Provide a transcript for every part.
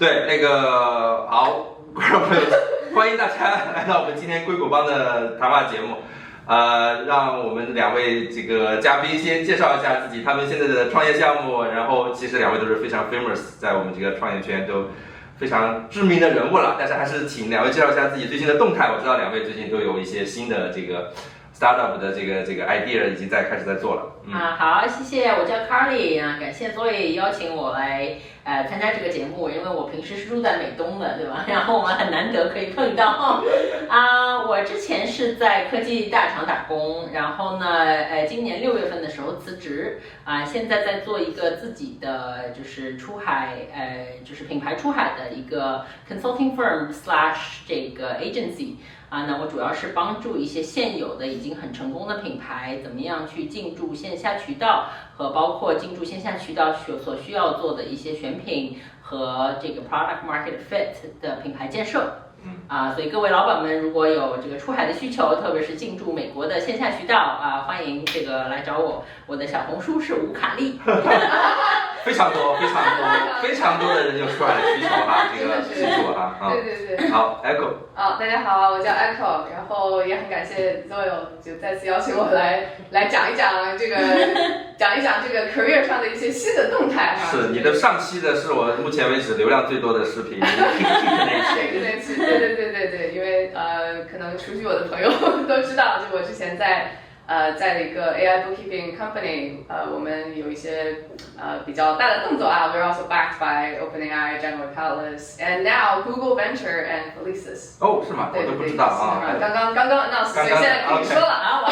对，那个好，观众朋友，欢迎大家来到我们今天硅谷帮的谈话节目。让我们两位这个嘉宾先介绍一下自己，他们现在的创业项目。然后，其实两位都是非常 famous， 在我们这个创业圈都非常知名的人物了。但是还是请两位介绍一下自己最近的动态。我知道两位最近都有一些新的这个 startup 的这个 idea 已经开始在做了。好，谢谢，我叫 Carly 啊，感谢 Zoe 邀请我来参加这个节目，因为我平时是住在美东的，对吧？然后我们很难得可以碰到。我之前是在科技大厂打工，然后呢，今年6月份的时候辞职，现在在做一个自己的就是出海，就是品牌出海的一个 consulting firm / 这个 agency。那我主要是帮助一些现有的已经很成功的品牌，怎么样去进驻线下渠道，和包括进驻线下渠道所需要做的一些选品和这个 product market fit 的品牌建设。所以各位老板们如果有这个出海的需求，特别是进驻美国的线下渠道欢迎这个来找我。我的小红书是吴卡利。非常多的人有出海的需求哈，这个记住哈。对。好 ，Echo。大家好，我叫 Echo， 然后也很感谢 Zoe 就再次邀请我来讲一讲这个 career 上的一些新的动态哈。是你的上期的是我目前为止流量最多的视频，那期。对，因为可能熟悉我的朋友都知道，就我之前在一个 AI bookkeeping company， 我们有一些比较大的动作We're also backed by OpenAI, General Catalyst, and now Google Venture and Felicis。是吗？我都不知道啊。刚刚 announce， 所以现在可以说了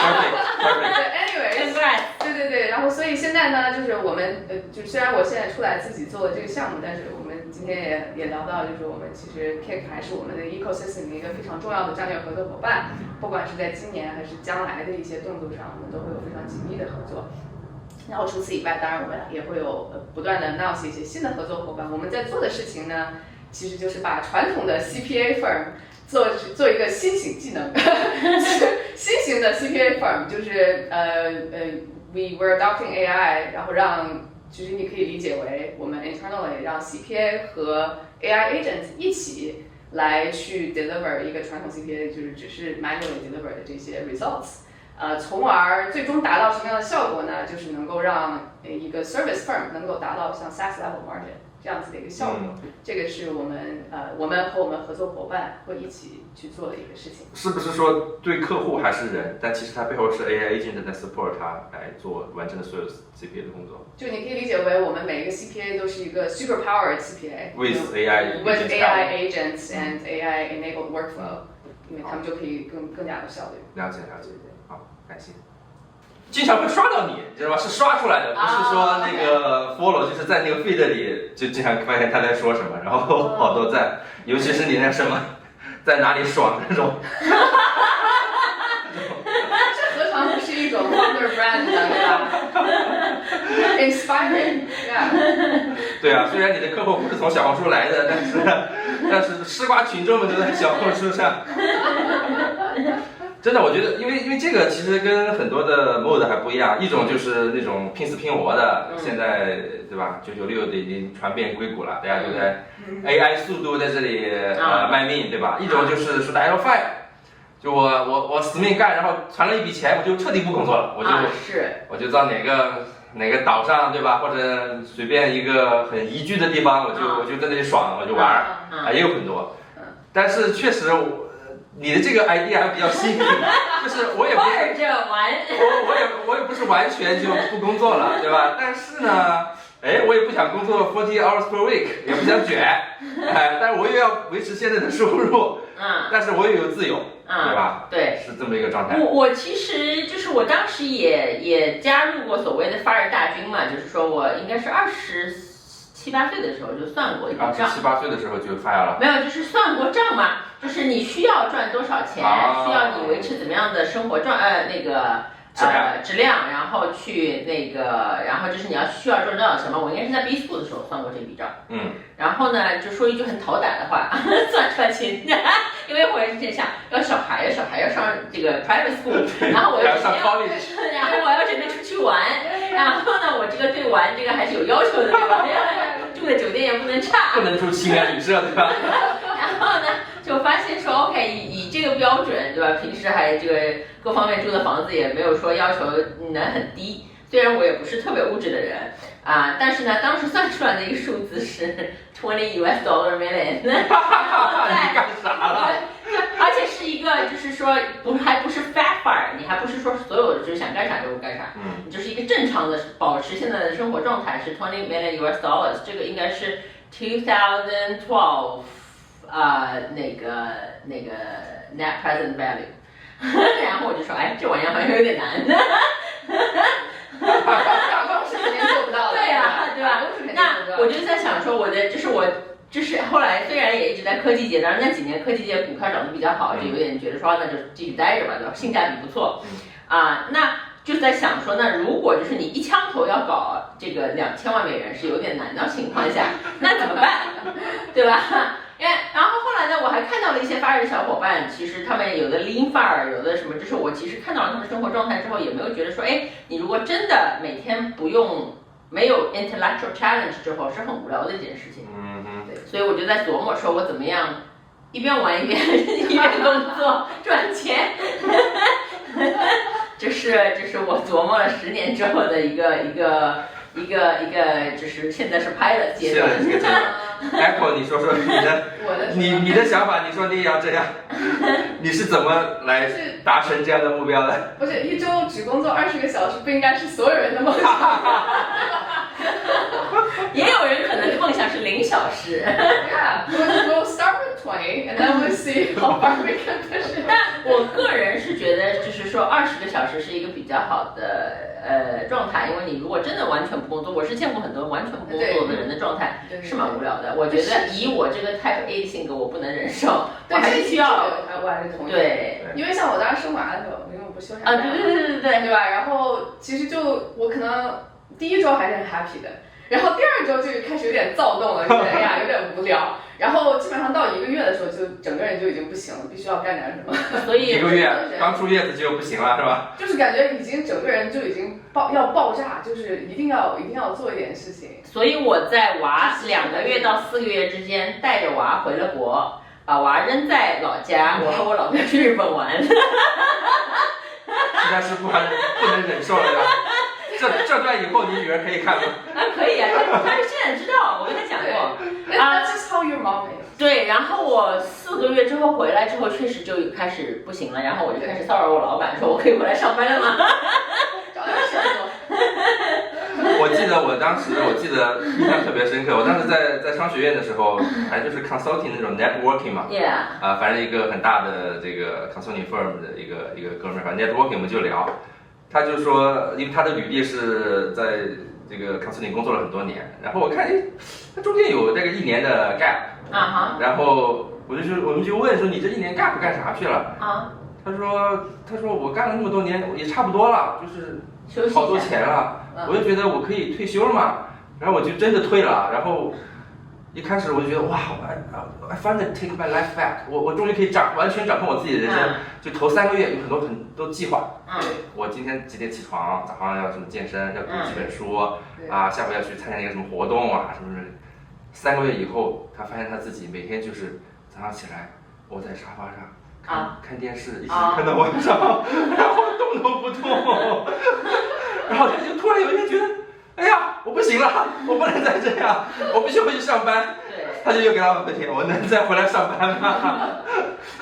对，对，然后所以现在呢，就是我们就虽然我现在出来自己做了这个项目，但是我们今天也聊到，就是我们其实 Kick 还是我们的 ecosystem 的一个非常重要的战略合作伙伴，不管是在今年还是将来的一些动作上，我们都会有非常紧密的合作。然后除此以外，当然我们也会有不断的 announce 一些新的合作伙伴。我们在做的事情呢，其实就是把传统的 CPA firm 做一个新型技能，新型的 CPA firm 就是we're adopting AI， 然后其实你可以理解为我们 internally 让 CPA 和 AI agents 一起来去 deliver 一个传统 CPA 就是只是 manually deliver 的这些 results， 从而最终达到什么样的效果呢？就是能够让一个 service firm 能够达到像 SaaS level margin 这样子的一个效果。这个是我们和我们合作伙伴会一起去做的一个事情。是不是说对客户还是人，但其实它背后是 AI agent 在 support 它来做完成的所有 CPA 的工作？就你可以理解为我们每一个 CPA 都是一个 super powered CPA with AI agents and AI enabled workflow， 因为他们就可以更加有效率。了解，好，感谢。经常会刷到你知道吧？是刷出来的，不是说那个 follow， 就是在那个 feed 里就经常发现他在说什么，然后好多赞，尤其是你那什么在哪里爽那种。这何尝不是一种 founder brand 呢？对吧 ？Inspiring， 对啊，虽然你的客户不是从小红书来的，但是吃瓜群众们都在小红书上。真的，我觉得，因为这个其实跟很多的 mode 还不一样，一种就是那种拼死拼活的，现在对吧？996的已经传遍硅谷了，大家都在 AI 速度在这里卖命，对吧？一种就是说大家要 fire， 就我死命干，然后传了一笔钱，我就彻底不工作了，我就到哪个岛上，对吧？或者随便一个很宜居的地方，我就在那里爽，我就玩也有很多，但是确实你的这个 idea 还比较新颖，就是我也不是完全就不工作了，对吧？但是呢，我也不想工作40 hours per week， 也不想卷，但是我又要维持现在的收入，但是我也有自由，对吧？对，是这么一个状态。我其实就是我当时也加入过所谓的 fire 大军嘛，就是说我应该是27、8岁的时候就算过一笔账。27、8岁的时候就 fire 了？没有，就是算过账嘛，就是你需要赚多少钱，需要你维持怎么样的生活质量，然后去然后就是你需要赚多少钱嘛。我应该是在 B school 的时候算过这笔账。然后呢，就说一句很讨胆的话，算出来钱，因为我也是想要小孩要上这个 private school， 然后我要上 college， 然后我要准备出去玩，然后呢，我这个对玩这个还是有要求的，对吧？住的酒店也不能差，不能住青年旅社，对吧？然后呢，就发现说 OK， 以这个标准，对吧？平时还这个各方面住的房子也没有说要求能很低。虽然我也不是特别物质的人啊，但是呢，当时算出来的一个数字是$20 million。你干啥了？而且是一个，就是说还不是 fat fire， 你还不是说所有的就是想干啥就干啥，你就是一个正常的保持现在的生活状态是$20 million， 这个应该是2012那个 net present value。然后我就说，哎，这玩意儿好像有点难。打工是肯定做不到的。对呀，对吧？那我就在想说，就是后来虽然也一直在科技界，但是那几年科技界股票涨得比较好，就有点觉得说那就继续待着吧，对吧？性价比不错，那就在想说，那如果就是你一枪头要搞这个$2000万是有点难的情况下，那怎么办？对吧？然后后来呢，我还看到了一些发热的小伙伴，其实他们有的 lean fire， 有的什么，就是我其实看到了他们生活状态之后，也没有觉得说，哎，你如果真的每天没有 intellectual challenge 之后，是很无聊的一件事情。对，所以我就在琢磨说，我怎么样一边玩一边工作赚钱。这是我琢磨了10年之后的一个，就是现在是pilot阶段。是这个阶段。Echo， 你说说你的想法，你说你也要这样，你是怎么来达成这样的目标的？不是一周只工作20个小时，不应该是所有人的梦想。也有人可能梦想是0小时。Yeah, we'll start with 20, and then we'll see how far we can push it. 但我个人是觉得，就是说20个小时是一个比较好的状态，因为你如果真的完全不工作，我是见过很多完全不工作的人的状态是蛮无聊的。我觉得以我这个 Type A 的性格，我不能忍受，我还是需要。我还是同意。对，因为像我当时生娃的时候，因为我不休产假。对吧？然后其实我可能第1周还是很 happy 的。然后第2周就开始有点躁动了，觉得哎呀有点无聊，然后基本上到1个月的时候，就整个人就已经不行了，必须要干点什么。所以1个月刚出月子就不行了，是吧？就是感觉已经整个人就已经要爆炸，就是一定要做一点事情。所以我在娃2个月到4个月之间带着娃回了国，把娃扔在老家，我和我老公去日本玩。实在是不能忍受了，对吧？这段以后你女儿可以看吗？可以啊，她现在知道，我跟她讲过。That's just how your mom is。对，然后我4个月之后回来之后，确实就开始不行了，然后我就开始骚扰我老板，说我可以回来上班了吗？找点事做。我记得印象特别深刻。我当时在商学院的时候，反正就是 consulting 那种 networking 嘛。Yeah。反正一个很大的这个 consulting firm 的一个哥们儿，反正 networking 我们就聊。他就说，因为他的履历是在这个 consulting 工作了很多年，然后我看，他中间有这个1年的 gap， 然后我们就问说，你这1年 gap 干啥去了？他说我干了那么多年，也差不多了，就是好多钱了，我就觉得我可以退休了嘛，然后我就真的退了，然后一开始我就觉得哇 I finally take my life back， 我终于可以完全掌控我自己的人生，就头3个月有很多计划，我今天几点起床，早上要什么健身，要读几本书下回要去参加一个什么活动啊什么的。3个月以后，他发现他自己每天就是早上起来窝在沙发上看电视，一直看到晚上，然后动都不动，然后他就突然有一天觉得，哎呀，我不行了，我不能再这样，我必须回去上班。他就又给他回天，我能再回来上班吗？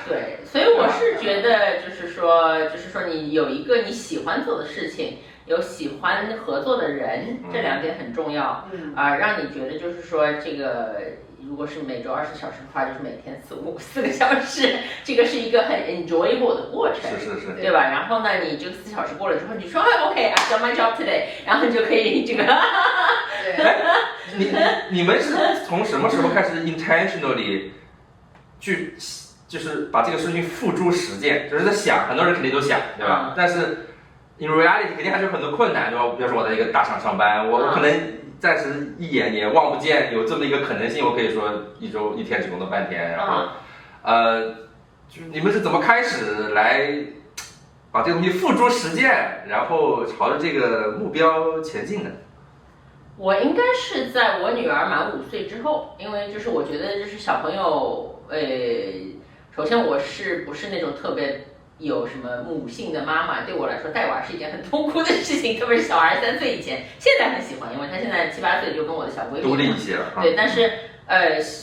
对，所以我是觉得，就是说你有一个你喜欢做的事情，有喜欢合作的人，这2点很重要。让你觉得就是说这个。如果是每周24小时的话，就是每天4个小时，这个是一个很 enjoyable 的过程，是，对吧？然后呢，你这个4小时过了之后，你说OK， I've done my job today， 然后你就可以这个。你们是从什么时候开始 intentionally 去，就是把这个事情付诸实践？就是在想，很多人肯定都想，对吧？但是 in reality 肯定还是有很多困难，对吧？比如说我在一个大厂上班，我可能。暂时一眼也望不见有这么一个可能性，我可以说1天只工作半天，然后，就是你们是怎么开始来把这个东西付诸实践，然后朝着这个目标前进的？我应该是在我女儿满5岁之后，因为就是我觉得就是小朋友，首先我是不是那种特别有什么母性的妈妈，对我来说带娃是一件很痛苦的事情，特别是小孩3岁以前，现在很喜欢，因为他现在7、8岁就跟我的小闺蜜独立一些了。对，但是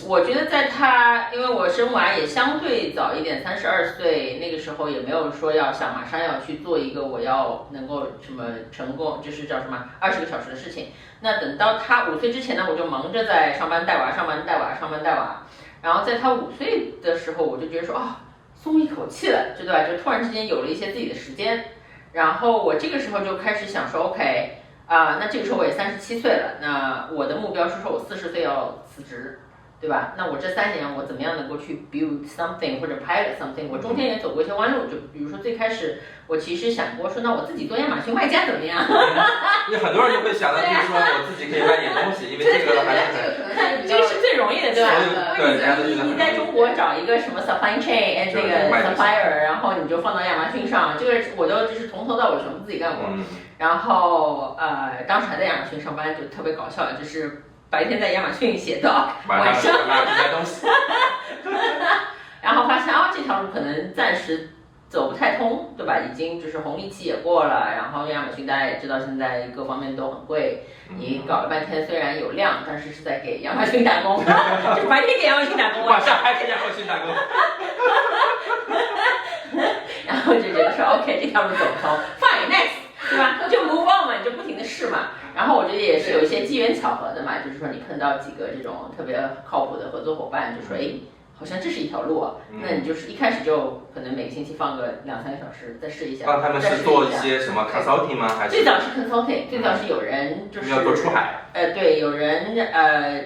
我觉得在他，因为我生娃也相对早一点，32岁那个时候也没有说马上要去做一个我要能够什么成功，就是叫什么20个小时的事情。那等到他5岁之前呢，我就忙着在上班带娃，上班带娃，上班带娃。然后在他5岁的时候，我就觉得说松一口气了，对吧？就突然之间有了一些自己的时间。然后我这个时候就开始想说 ，OK。那这个时候我也37岁了，那我的目标是说我40岁要辞职，对吧？那我这3年我怎么样能够去 build something 或者 pilot something？ 我中间也走过一些弯路，就比如说最开始我其实想过说，那我自己做亚马逊卖家怎么样？因为很多人就会想到，就是说我自己可以卖点东西，因为这个还是这个是最容易的，对吧？对，你在中国找一个什么 supply chain 那个 supplier， 然后你就放到亚马逊上，这个我都就是从头到尾全部自己干过。然后当时还在亚马逊上班，就特别搞笑，就是白天在亚马逊写 doc， 晚上卖东西。然后发现这条路可能暂时走不太通，对吧？已经就是红利期也过了，然后亚马逊大家也知道现在各方面都很贵，你搞了半天虽然有量，但是是在给亚马逊打工，就白天给亚马逊打工，晚上还给亚马逊打工。然后就觉得说 OK 这条路走不通 ，fine next。对吧？就 move on 嘛，你就不停的试嘛。然后我觉得也是有一些机缘巧合的嘛，就是说你碰到几个这种特别靠谱的合作伙伴，就说好像这是一条路啊。那你就是一开始就可能每个星期放个2、3个小时，再试一下。他们是做一些什么 consulting 吗？还是最早是 consulting， 最早是有人就是要做出海。对，有人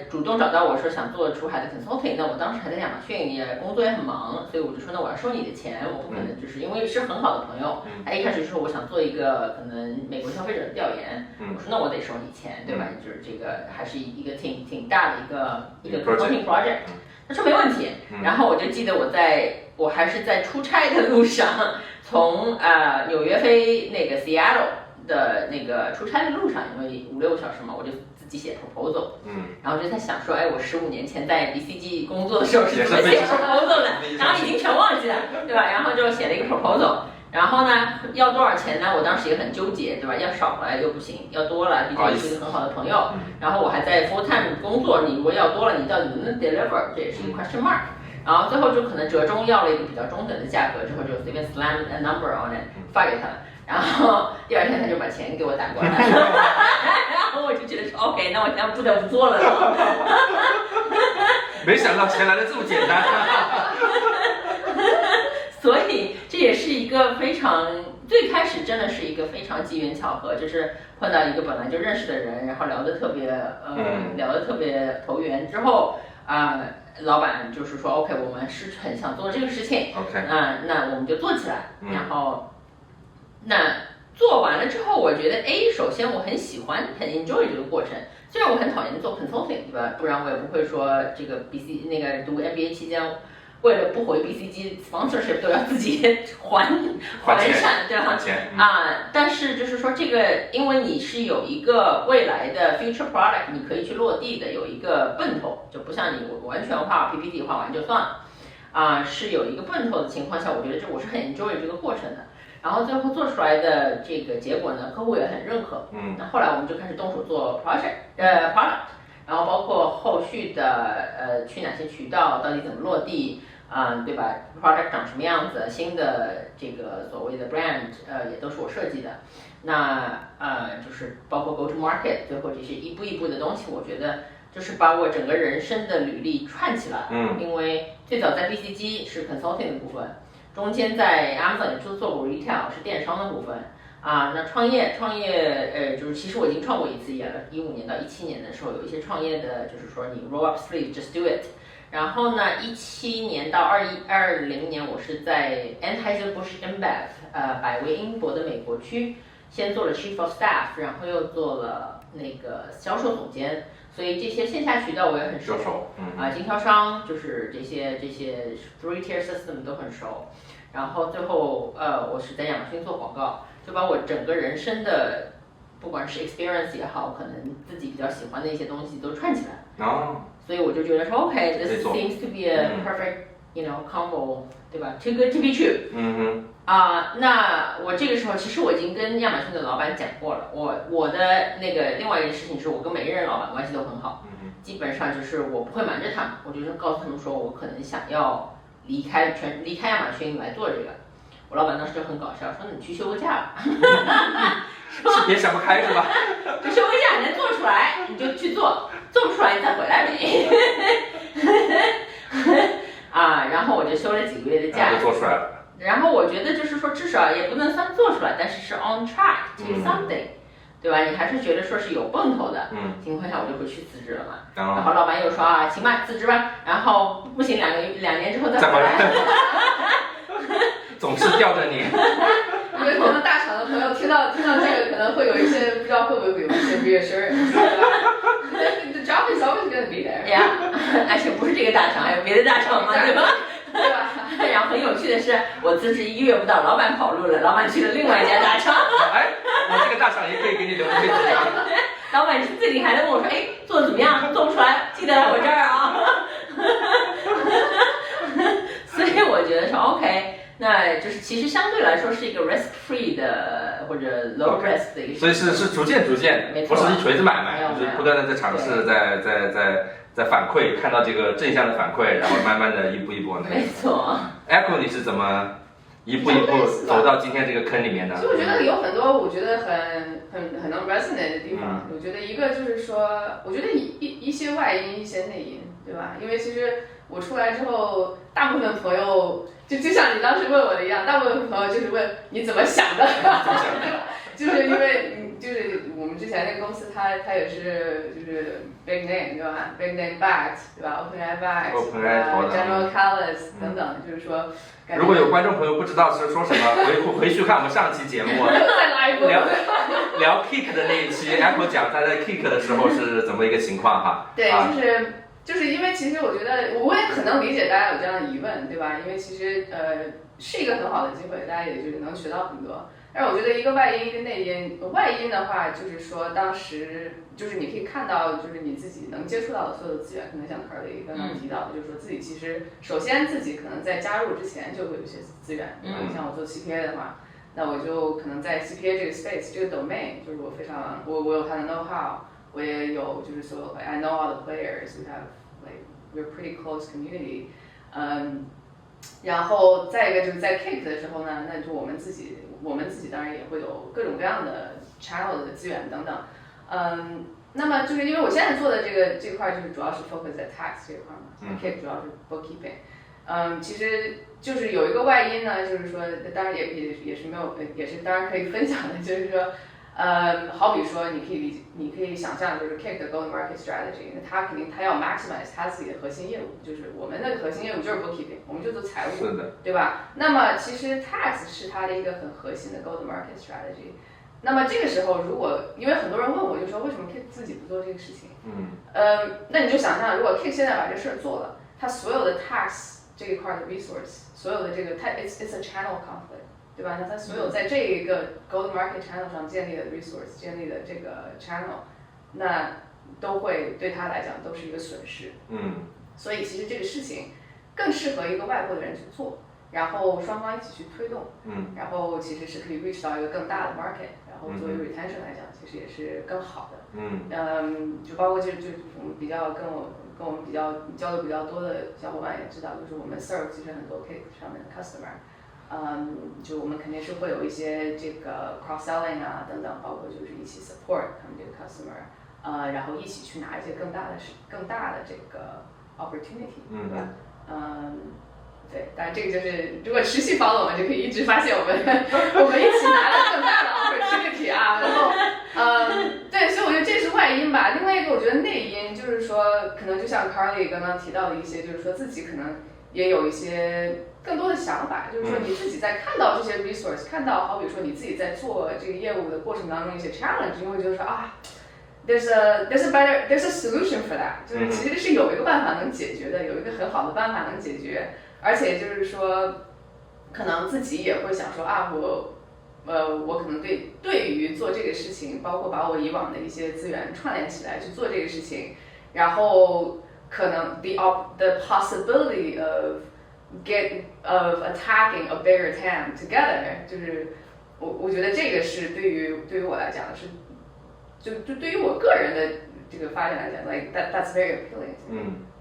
主动找到我说想做出海的 consulting， 那我当时还在亚马逊，也工作也很忙，所以我就说那我要收你的钱，我不可能就是因为是很好的朋友，他一开始就说我想做一个可能美国消费者的调研，我说那我得收你钱，对吧？就是这个还是一个挺大的一个 consulting project， 他说没问题，然后我就记得我还是在出差的路上，从纽约飞那个 Seattle 的那个出差的路上，因为5、6个小时嘛，我就自己写 proposal， 然后就在想说，我15年前在 BCG 工作的时候是怎么写 proposal 的，然后已经全忘记了，对吧？然后就写了一个 proposal， 然后呢，要多少钱呢？我当时也很纠结，对吧？要少了又不行，要多了，毕竟是一个很好的朋友，然后我还在 full time 工作，你如果要多了，你到底能不能 deliver？ 这也是一个 question mark。然后最后就可能折中要了一个比较中等的价格，之后就随便 slam a number on it 发给他了。然后第2天他就把钱给我打过来，然后我就觉得说 OK， 那我现在不得不做了。没想到钱来的这么简单。所以这也是一个非常最开始真的是一个非常机缘巧合，就是碰到一个本来就认识的人，然后聊得特别投缘之后老板就是说 OK， 我们是很想做这个事情 ，OK， 那我们就做起来，然后那做完了之后，我觉得首先我很喜欢很 enjoy 这个过程，虽然我很讨厌做 consulting， 对吧？不然我也不会说这个 BC 那个读 MBA 期间。为了不回 BCG sponsorship 都要自己还善，对吧？但是就是说这个，因为你是有一个未来的 future product， 你可以去落地的，有一个奔头，就不像你完全画 PPT 画完就算了，是有一个奔头的情况下，我觉得我是很 enjoy 这个过程的。然后最后做出来的这个结果呢，客户也很认可。那后来我们就开始动手做 product， 然后包括后续的去哪些渠道，到底怎么落地。对吧 ？product 长什么样子？新的这个所谓的 brand， 也都是我设计的。那就是包括 go to market， 最后这些一步一步的东西，我觉得就是把我整个人生的履历串起来。因为最早在 BCG 是 consulting 的部分，中间在 Amazon 也做过 retail 是电商的部分。那创业就是其实我已经创过一次业了，15年到17年的时候有一些创业的，就是说你 roll up sleeve just do it。然后呢，17年到2020年，我是在 Anheuser-Busch InBev， 百威英博的美国区，先做了 Chief of Staff， 然后又做了那个销售总监，所以这些线下渠道我也很熟。经销商就是这些 three tier system 都很熟。然后最后我是在亚马逊做广告，就把我整个人生的不管是 experience 也好，可能自己比较喜欢的一些东西都串起来。哦，所以我就觉得说 OK，this seems to be a perfect combo， 对吧 ？Too good to be true。那我这个时候其实我已经跟亚马逊的老板讲过了，我的那个另外一件事情是我跟每一任老板关系都很好，基本上就是我不会瞒着他们，我就是告诉他们说我可能想要离开亚马逊来做这个。我老板当时就很搞笑，说你去休个假吧，也想不开是吧？就休个假，你能做出来你就去做，做不出来你再回来呗。然后我就休了几个月的假，就做出来了。然后我觉得就是说，至少也不能算做出来，但是是 on track to something，对吧？你还是觉得说是有奔头的情况下，我就会去辞职了嘛。然后老板又说行吧，辞职吧。然后不行，两年之后再回来。总是吊着你。我觉得可能大厂的朋友听到这个，可能会有一些不知道会不会有一些 reassurance， 对吧？The job is always going to be there。而且不是这个大厂，还有别的大厂嘛，对吧？对吧？然后很有趣的是，我辞职1个月不到，老板跑路了，老板去了另外一家大厂。我这个大厂也可以给你留个位置啊。老板是最厉害的，问我说，做的怎么样？做不出来，记得来我这儿啊。所以我觉得说 OK， 那就是其实相对来说是一个 risk free 的或者 low risk 的一个。所以是逐渐的，不是一锤子买卖，就是不断的在尝试，在反馈，看到这个正向的反馈，然后慢慢的一步那个。没错。Echo 你是怎么一步走到今天这个坑里面的？其实我觉得有很多我觉得很能 resonate 的地方。我觉得一个就是说，我觉得一些外因，一些内因，对吧？因为其实我出来之后，大部分朋友就像你当时问我的一样，大部分朋友就是问你怎么想的，就是因为就是我们之前那个公司它也是就是 big name 对吧 ？big name backed 对吧 ？OpenAI backed，General Catalyst 等等，就是说。如果有观众朋友不知道是说什么，回去看我们上期节目，聊 Kick 的那一期 ，Echo 讲他在 Kick 的时候是怎么一个情况哈？对，就是因为其实我觉得我也很能理解大家有这样的疑问，对吧？因为其实是一个很好的机会，大家也就是能学到很多。但是我觉得一个外因一个内因，外因的话就是说当时就是你可以看到就是你自己能接触到的所有的资源，可能像 Carly 刚刚提到的，就是说自己其实首先自己可能在加入之前就会有一些资源，你像我做 CPA 的话，那我就可能在 CPA 这个 space 这个 domain， 就是我非常我有它的 know how， 我也有就是所有 I know all the players， we have like we're pretty close community， 然后再一个就是在 Kick 的时候呢，那就我们自己当然也会有各种各样的 channel 的资源等等，那么就是因为我现在做的这块就是主要是 focus 在 tax 这一块嘛，Kick 主要是 bookkeeping，其实就是有一个外因呢，就是说当然也是没有也是当然可以分享的，就是说。好比说，你可以想象，就是 Kick 的 go-to-market strategy， 那它肯定要 maximize 它自己的核心业务，就是我们的核心业务就是 bookkeeping， 我们就做财务，是的，对吧？那么其实 tax 是它的一个很核心的 go-to-market strategy。那么这个时候，如果因为很多人问我，就说为什么 Kick 自己不做这个事情？那你就想象，如果 Kick 现在把这事儿做了，它所有的 tax 这一块的 resource， 所有的这个它 it's a channel conflict。对吧？那它所有在这一个 go-to-market channel 上建立的 resource， 建立的这个 channel， 那都会对他来讲都是一个损失。所以其实这个事情更适合一个外部的人去做，然后双方一起去推动。然后其实是可以 reach 到一个更大的 market， 然后作为 retention 来讲，其实也是更好的。就包括就我们比较跟我们比较交流比较多的小伙伴也知道，就是我们 serve 其实很多 Kick 上面的 customer。就我们肯定是会有一些这个 cross selling 啊等等，包括就是一起 support 他们这个 customer， 然后一起去拿一些更大的这个 opportunity， 对吧？对，当然这个就是如果持续 follow 我们就可以一直发现我们一起拿了更大的 opportunity 啊，然后对，所以我觉得这是外因吧。另外一个我觉得内因就是说，可能就像 Carly 刚刚提到的一些，就是说自己可能也有一些。更多的想法，就是说你自己在看到这些 resource， 看到好比说你自己在做这个业务的过程当中一些 challenge， 你会觉得说there's a solution for that， 就是其实是有一个办法能解决的，有一个很好的办法能解决，而且就是说，可能自己也会想说我可能对于做这个事情，包括把我以往的一些资源串联起来去做这个事情，然后可能 the possibility of attacking a bigger TAM together， 就是我觉得这个是对于我来讲是就对于我个人的这个发展来讲 ，like that's very appealing，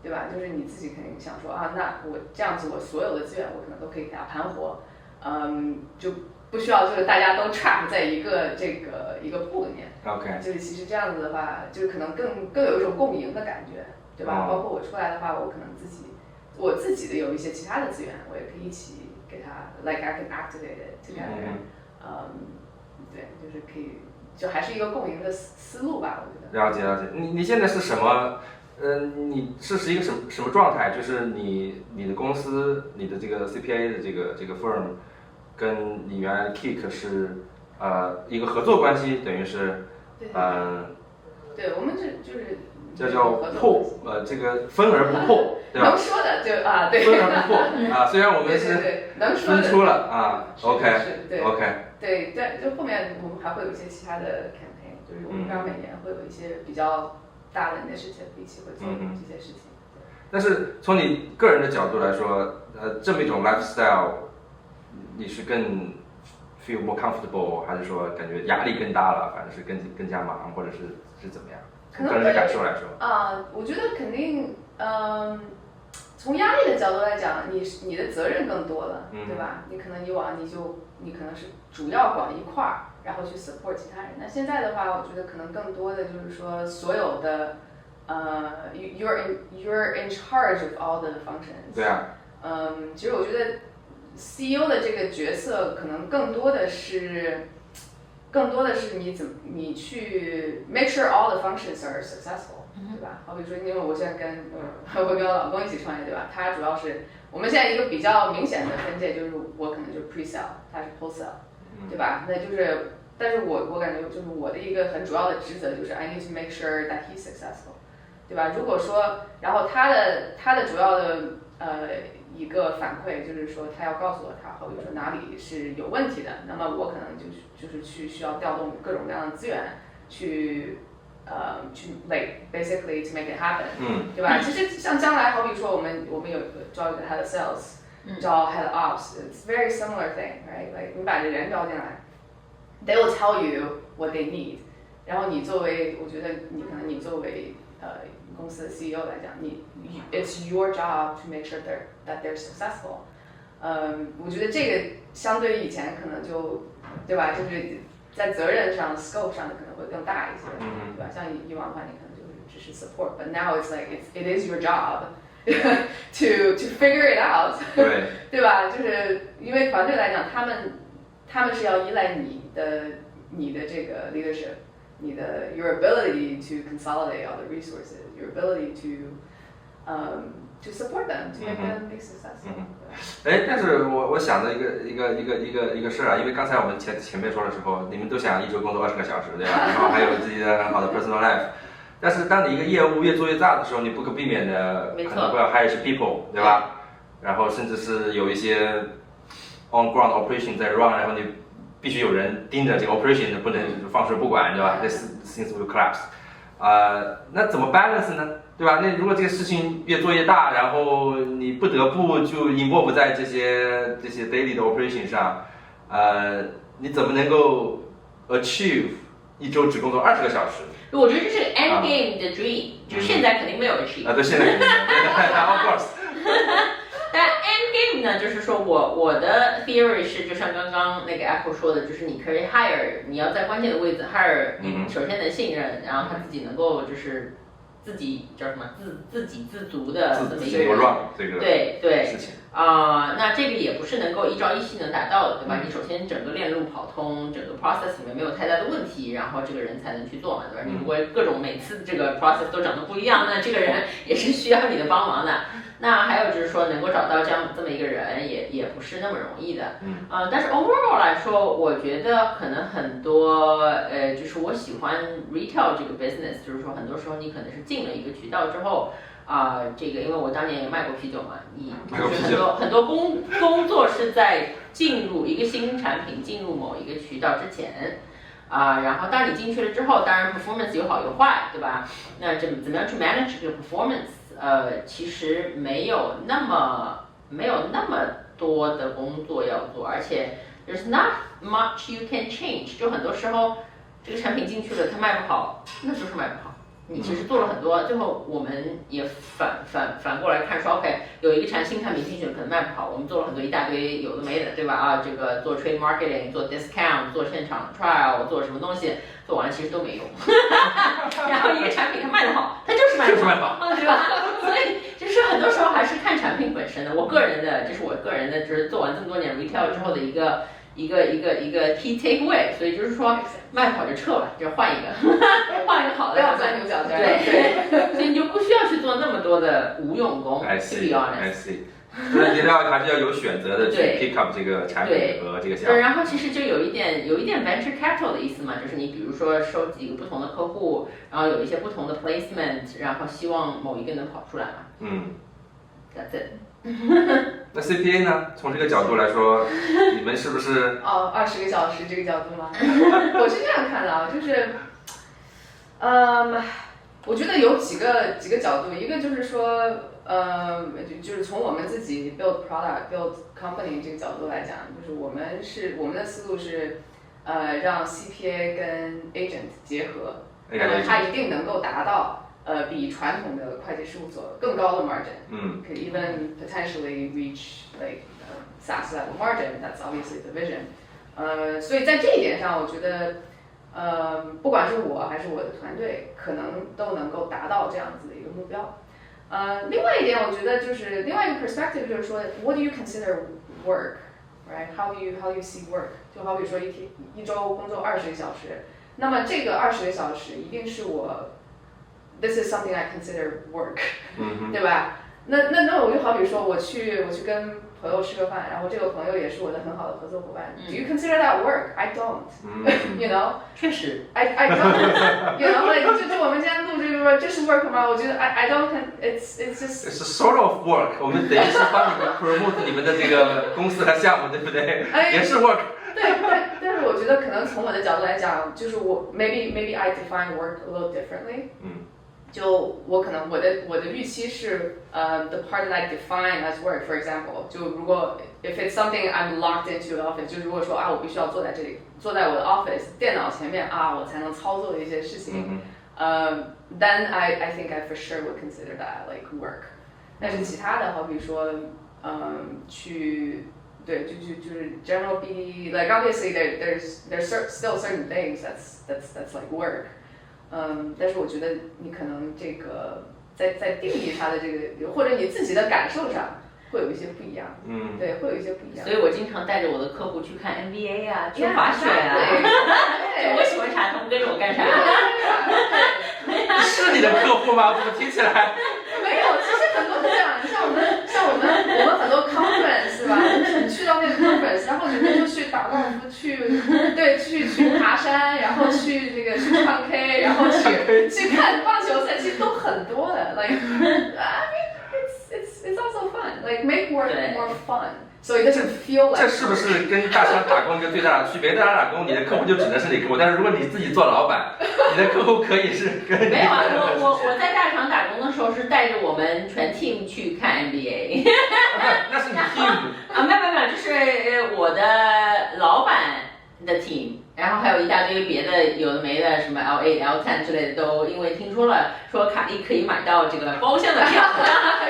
对吧？就是你自己肯定想说啊，那我这样子我所有的资源我可能都可以给它盘活，就不需要就是大家都 trap 在一个一个pool里面。OK。就是其实这样子的话，就是可能更有一种共赢的感觉，对吧？包括我出来的话，我可能我自己的有一些其他的资源，我也可以一起给它 like I can activate it together。对，就是可以，就还是一个共赢的思路吧，我觉得。了解。你现在是什么？你是一个什么状态？就是你的公司，你的这个 CPA 的这个 firm， 跟你原来的 Kick 是一个合作关系，等于是对，我们就是这叫破这个分而不破，对吧？能说的就对。分而不破虽然我们是分出了OK。对，就后面我们还会有一些其他的 campaign， 就是我们这边每年会有一些比较大的 initiative 一起会做这些事情。但是从你个人的角度来说，这么一种 lifestyle， 你是更 feel more comfortable， 还是说感觉压力更大了，反正是更加忙，或者是怎么样？从个人的感受来说。我觉得肯定，从压力的角度来讲，你的责任更多了，对吧？你可能以往你可能是主要管一块儿，然后去 support 其他人。那现在的话，我觉得可能更多的就是说所有的you're in charge of all the functions。对啊。其实我觉得 CEO 的这个角色可能更多的是你去 make sure all the functions are successful， 对吧？好比说，因为我现在我跟我老公一起创业，对吧？他主要是我们现在一个比较明显的分界就是我可能就是 pre-sell， 他是 post-sell， 对吧？那就是，但是我感觉就是我的一个很主要的职责就是 I need to make sure that he's successful， 对吧？如果说，然后他的主要的一个反馈就是说，他要告诉我他好比说哪里是有问题的，那么我可能就是需要调动各种各样的资源去like basically to make it happen， 对吧？其实像将来好比说我们有招一个 head of sales， 招 head of ops，it's very similar thing，right？ like 你把这人招进来 ，they will tell you what they need， 然后你作为我觉得你作为公司的 CEO 来讲，it's your job to make sure that they're successful。我觉得这个相对于以前可能对吧？就是在责任上 scope 上的可能会更大一些，对吧？像以往的话，你可能就是只是 support，but now it's like it is your job to figure it out， 对吧？就是因为团队来讲，他们是要依赖你的这个 leadership。你的 your ability to consolidate all the resources, your ability to support them, to make them be successful。但是我想的一个事啊，因为刚才我们前面说的时候，你们都想一周工作20个小时，对吧？然后还有自己的很好的 personal life。但是当你一个业务越做越大的时候，你不可避免的可能会要 hire 一些 people， 对吧？然后甚至是有一些 on ground operation 在 run， 然后你必须有人盯着这个 operation， 不能放手不管，对吧？ This things will collapse。那怎么 balance 呢？对吧？那如果这个事情越做越大，然后你不得不就 involve 在这些 daily 的 operation 上，你怎么能够 achieve 一周只工作20个小时？我觉得这是 end game 的 dream，就是现在肯定没有 achieve。对，现在肯定没有，of course。但 end game 呢，就是说我的 theory 是，就像刚刚那个 Apple 说的，就是你可以 hire， 你要在关键的位置 hire， 你首先能信任，然后他自己能够就是自己叫什么自给自足的这么一个人，对事情那这个也不是能够一朝一夕能达到的，对吧？你首先整个链路跑通，整个 process 里面没有太大的问题，然后这个人才能去做嘛，对吧？你如果各种每次这个 process 都长得不一样，那这个人也是需要你的帮忙的。那还有就是说，能够找到这么一个人也不是那么容易的。但是 overall 来说，我觉得可能很多就是我喜欢 retail 这个 business， 就是说很多时候你可能是进了一个渠道之后，这个因为我当年也卖过啤酒嘛，就是很多工作是在进入一个新产品进入某一个渠道之前。然后当你进去了之后，当然 performance 有好有坏，对吧？那怎么样去 manage 这个 performance？其实没有那么多的工作要做，而且 there's not much you can change。就很多时候，这个产品进去了，它卖不好，那就是卖不好。你其实做了很多，最后我们也反过来看说 ，OK， 有一个新产品进去了，可能卖不好，我们做了很多一大堆有的没的，对吧？这个做 trade marketing， 做 discount， 做现场 trial， 做什么东西，做完了其实都没用。然后一个产品它卖得好，它就是卖得好，对吧？所以就是很多时候还是看产品本身的。这是我个人的，就是做完这么多年 retail 之后的一个 key takeaway， 所以就是说卖不好就撤了，就换一个好的，不要钻牛角尖。对，所以你就不需要去做那么多的无用功。I see。就是你还是要有选择的去 pick up 这个产品和这个项目。对，然后其实就有一点 venture capital 的意思嘛，就是你比如说收几个不同的客户，然后有一些不同的 placement， 然后希望某一个能跑出来嘛。That's it。那 CPA 呢？从这个角度来说，你们是不是？20个小时这个角度吗？我是这样看的啊，就是，我觉得有几个角度，一个就是说，就是从我们自己 build product、build company 这个角度来讲，就是我们的思路是，让 CPA 跟 agent 结合，那么它一定能够达到。比传统的会计事务所更高的 margin， could even potentially reach like SaaS level margin. That's obviously the vision. 所以在这一点上，我觉得，不管是我还是我的团队，可能都能够达到这样子的一个目标。另外一点，我觉得就是另外一个 perspective 就是说 ，what do you consider work, right? How do you see work? 就好比说一周工作20个小时，那么这个20个小时一定是我。This is something I consider work， 对吧？那我就好比说，我去跟朋友吃个饭，然后这个朋友也是我的很好的合作伙伴。Do you consider that work? I don't. You know？ 确实。I don't. You know？ like 就我们今天录这个，这是 work 吗？我觉得 I don't. It's just. It's sort of work。我们等于是帮你们 promote 你们的这个公司和项目，对不对？也是 work。对，但是我觉得可能从我的角度来讲，就是我 maybe I define work a little differently。就我可能我的预期是the part that I define as work, for example， 就如果 if it's something I'm locked into the office， 就如果说我必须要坐在这里，坐在我的 office 电脑前面我才能操作的一些事情，then I think I for sure would consider that like work。但是其他的，好比说对，就是 general BD， like obviously there's still certain things that's like work。但是我觉得你可能这个在定义它的这个，或者你自己的感受上会有一些不一样。对，会有一些不一样。所以我经常带着我的客户去看 NBA 啊，去滑雪啊。我喜欢啥，他们跟着我干啥。是你的客户吗？怎么听起来？没有，其实很多是这样。像我们很多 conference 是吧？你去到那个 conference， 然后里面就去打高尔夫，去爬山，然后去唱 K， 然后去看棒球赛，其实都很多的。Like I mean, it's also fun. Like make work more fun. So it doesn't feel like. 这是不是跟大商打工一个最大的区别？大商打工，你的客户就只能是你客户，但是如果你自己做老板，你的客户可以是跟你。没有我在大厂打工的时候是带着我们全 team 去看 NBA。那是你 team。没有，就是我的老板的 team。然后还有一大堆别的有的没的，什么 L8、L10 之类的，都因为听说了说卡利可以买到这个包厢的票，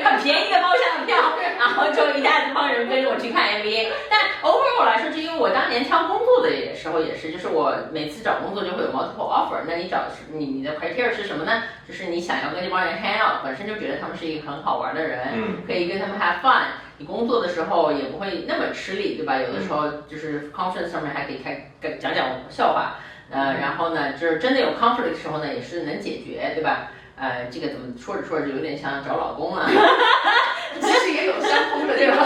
很便宜的包厢的票，然后就一大帮人跟着我去看 NBA。但 overall 来说，就因为我当年挑工作的时候也是，就是我每次找工作就会有 multiple offer， 那你找你的 criteria 是什么呢？就是你想要跟这帮人 hang out， 本身就觉得他们是一个很好玩的人，可以跟他们 have fun。你工作的时候也不会那么吃力，对吧？有的时候就是 conference 上面还可以讲笑话，然后呢，就是真的有 conflict 的时候呢，也是能解决，对吧？这个怎么说着有点像找老公了，其实也有相通的地方，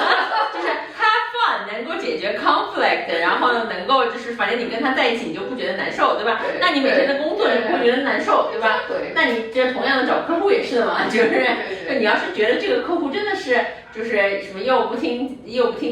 就是 have fun 能够解决 conflict， 然后能够就是反正你跟他在一起你就不觉得难受，对吧？那你每天的工作作你不会觉得难受，对吧？对。那你这同样的找客户也是的嘛，就是你要是觉得这个客户真的是就是什么又不听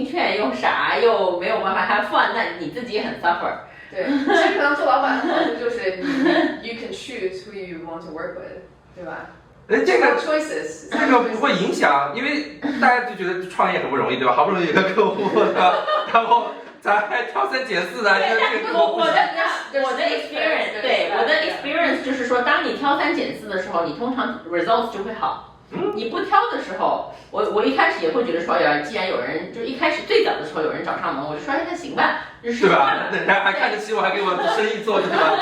劝，又傻，又没有办法have fun，那你自己也很 suffer。对，其实可能做老板的好处就是你 you can choose who you want to work with， 对吧？这个 choices， 这个不会影响，因为大家就觉得创业很不容易，对吧？好不容易有个客户，对吧？然后咱还挑三拣四的，我的 experience， 对我的 experience 就是说，当你挑三拣四的时候，你通常 results 就会好。你不挑的时候，我一开始也会觉得说，呀，既然有人就一开始最早的时候有人找上门，我就说，哎，那行吧，就试试看吧。人家还看得起我，还给我生意做，对吧？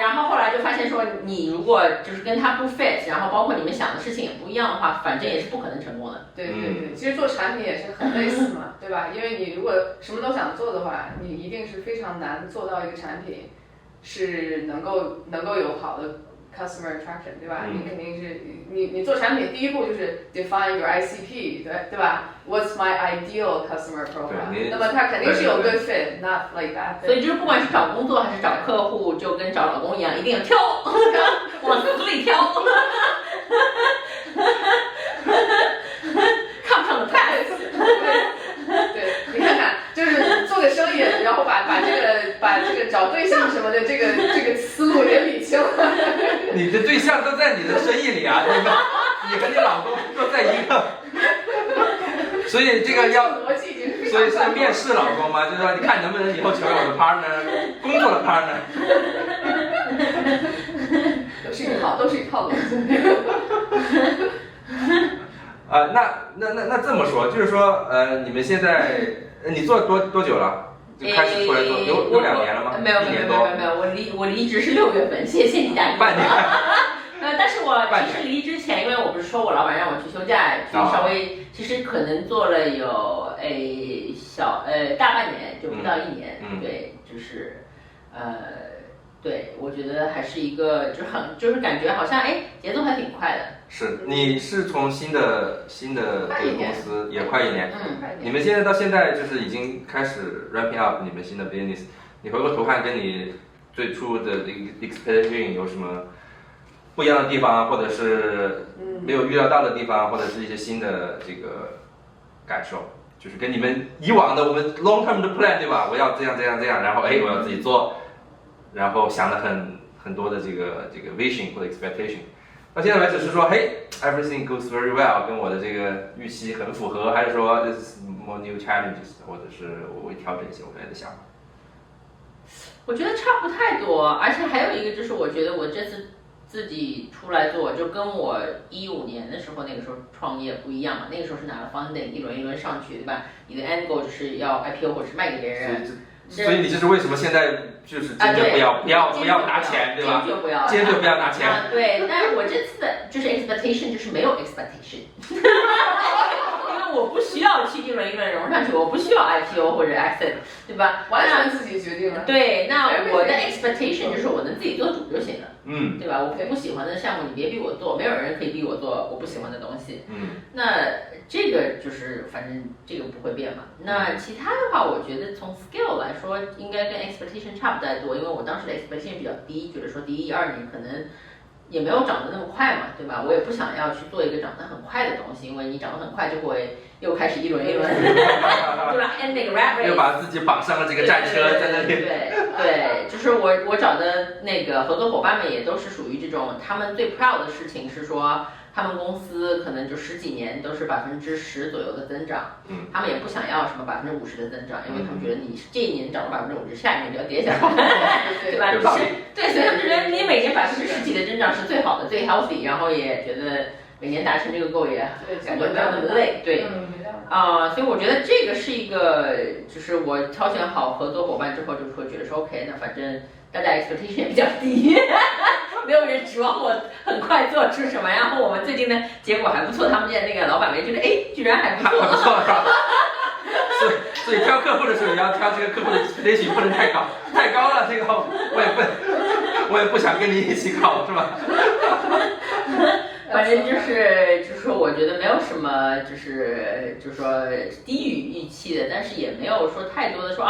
然后后来就发现说，你如果就是跟他不 fit， 然后包括你们想的事情也不一样的话，反正也是不可能成功的。对，其实做产品也是很类似嘛，对吧？因为你如果什么都想做的话，你一定是非常难做到一个产品是能够有好的 customer attraction， 对吧？你肯定是你做产品第一步就是 define your ICP， 对吧 ？What's my ideal customer profile？ 那么它肯定是有 good fit，not like that。所以就是不管是找工作还是找客户，就跟找老公一样，一定要挑，往死里挑。看不上的 pass。对，你看看，就是做个生意，然后把这个找对象什么的这个思路也理清了。你的对象都在你的生意里啊，对吧？你和你老公都在一个，所以这个要，所以是面试老公嘛，就是说你看能不能以后成为我的 partner， 工作的 partner。都是一套逻辑。那这么说，就是说，你们现在，你做多久了？就开始出来做，有2年了吗？没有，我离职是6月份，谢谢你大哥。半年。但是我其实离职前，因为我不是说我老板让我去休假，就稍微，其实可能做了有大半年，就不到1年，对，就是对，我觉得还是一个就是感觉好像节奏还挺快的。是，你是从新的这个公司也快1年，你们现在到现在就是已经开始 ramping up 你们新的 business， 你回过头看跟你最初的 expectation 有什么不一样的地方，或者是没有预料到的地方，或者是一些新的这个感受，就是跟你们以往的我们 long term 的 plan 对吧？我要这样，然后我要自己做。然后想了很多的这个 vision 或者 expectation， 到现在为止是说，嘿 ，everything goes very well， 跟我的这个预期很符合，还是说 this is more new challenges， 或者是我会调整一些我原来的想法？我觉得差不太多，而且还有一个就是，我觉得我这次自己出来做，就跟我15年的时候那个时候创业不一样嘛，那个时候是拿了 funding， 一轮上去，对吧？你的 end goal 就是要 IPO 或者是卖给别人。所以你这是为什么现在就是坚决不要拿钱，对吧？坚决不要拿钱。对，但是我这次的就是 expectation 就是没有 expectation， 因为我不需要去一轮融上去，我不需要 IPO 或者 exit， 对吧？完全自己决定了。对，那我的 expectation 就是我能自己做主就行了，对吧？我不喜欢的项目你别逼我做，没有人可以逼我做我不喜欢的东西，那这个就是反正这个不会变嘛。那其他的话，我觉得从 skill 来说，应该跟 expectation 差不太多，因为我当时的 expectation 比较低，觉得说第1、2年可能也没有长得那么快嘛，对吧？我也不想要去做一个长得很快的东西，因为你长得很快就会又开始一轮，对吧？那个 rat race 又把自己绑上了这个战车，在那里。对，就是我找的那个合作伙伴们也都是属于这种，他们最 proud 的事情是说，他们公司可能就10几年都是10%左右的增长，他们也不想要什么50%的增长，因为他们觉得你这一年涨了50%，下一年就要跌下来，对吧？对，所以他们觉得你每年10%几的增长是最好的，最 healthy， 然后也觉得每年达成这个 goal 也感觉没有那么累，对。所以我觉得这个是一个，就是我挑选好合作伙伴之后，就会觉得说 OK， 那反正大家 expectation 也比较低，没有人指望我很快做出什么。然后我们最近的结果还不错，他们那个老板们觉得居然还不错。所以挑客户的时候也要挑这个客户的 expectation 不能太高，太高了这个我也不想跟你一起搞，是吧？反正就是说，我觉得没有什么就是说低于预期的，但是也没有说太多的说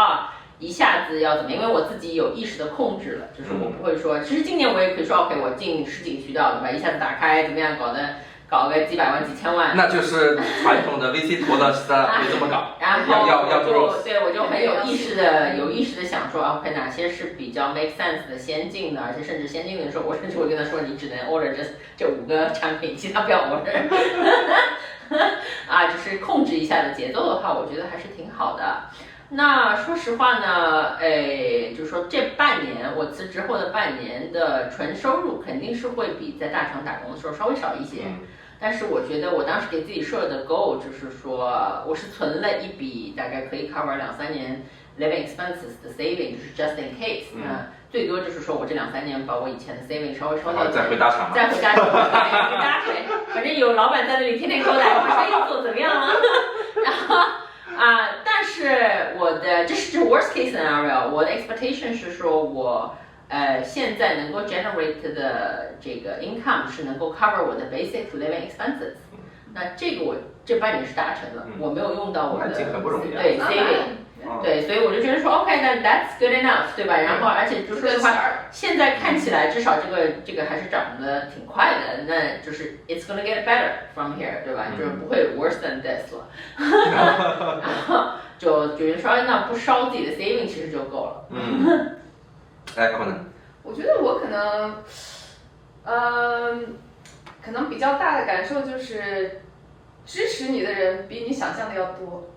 一下子要怎么，因为我自己有意识的控制了，就是我不会说，其实今年我也可以说 OK， 我进10几个渠道，对吧？一下子打开怎么样搞个几百万几千万，那就是传统的 VC 投的是别这么搞，然后要我就很有意识的想说 OK 哪些是比较 make sense 的先进的，而且甚至先进的时候，我甚至会跟他说你只能 order 这5个产品，其他不要 order 啊，就是控制一下的节奏的话，我觉得还是挺好的。那说实话呢，就是说这半年我辞职后的半年的纯收入肯定是会比在大厂打工的时候稍微少一些。但是我觉得我当时给自己设的 goal 就是说，我是存了一笔大概可以 cover 2-3年 living expenses 的 saving， 就是 just in case。最多就是说我这2-3年把我以前的 saving 稍微抽掉，再回大厂，回大水，反正有老板在那里天天给我打电话说又做怎么样了，然后但是这是 worst case scenario， 我的 expectation 是说我现在能够 generate 的这个 income 是能够 cover 我的 basic living expenses， 那这个我这半年是达成了，我没有用到我的很不容易对 saving。对，所以我就觉得说 OK， 那 that's good enough， 对吧？然后而且就说实话，现在看起来至少这个还是涨得挺快的，那就是 it's gonna get better from here， 对吧？就是不会 worse than this 了。然后就觉得说那不烧自己的 saving 其实就够了。Echo 呢？我觉得我可能比较大的感受就是支持你的人比你想象的要多。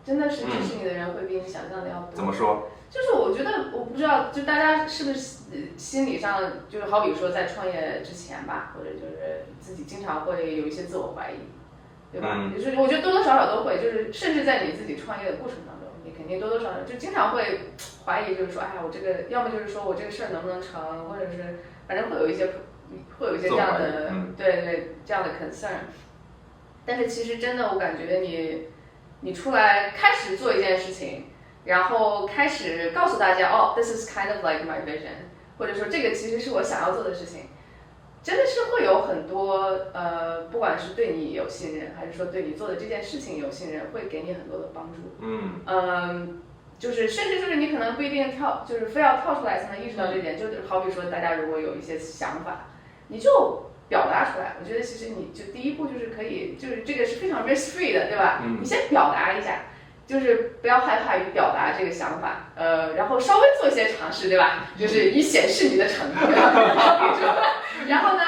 真的是支持你的人会比你想象的要多。怎么说？就是我觉得，我不知道，就大家是不是心理上，就是好比说在创业之前吧，或者就是自己经常会有一些自我怀疑，对吧？就是我觉得多多少少都会，就是甚至在你自己创业的过程当中，你肯定多多少少就经常会怀疑，就是说，哎呀，我这个要么就是说我这个事儿能不能成，或者是反正会有一些这样的，对这样的 concern。但是其实真的，我感觉你出来开始做一件事情，然后开始告诉大家，哦 ，this is kind of like my vision， 或者说这个其实是我想要做的事情，真的是会有很多不管是对你有信任，还是说对你做的这件事情有信任，会给你很多的帮助。就是甚至就是你可能不一定就是非要跳出来才能意识到这点，就是好比说大家如果有一些想法，你就表达出来，我觉得其实你就第一步就是可以，就是这个是非常 risk free 的，对吧？你先表达一下，就是不要害怕于表达这个想法，然后稍微做一些尝试，对吧？就是以显示你的程度，然后呢，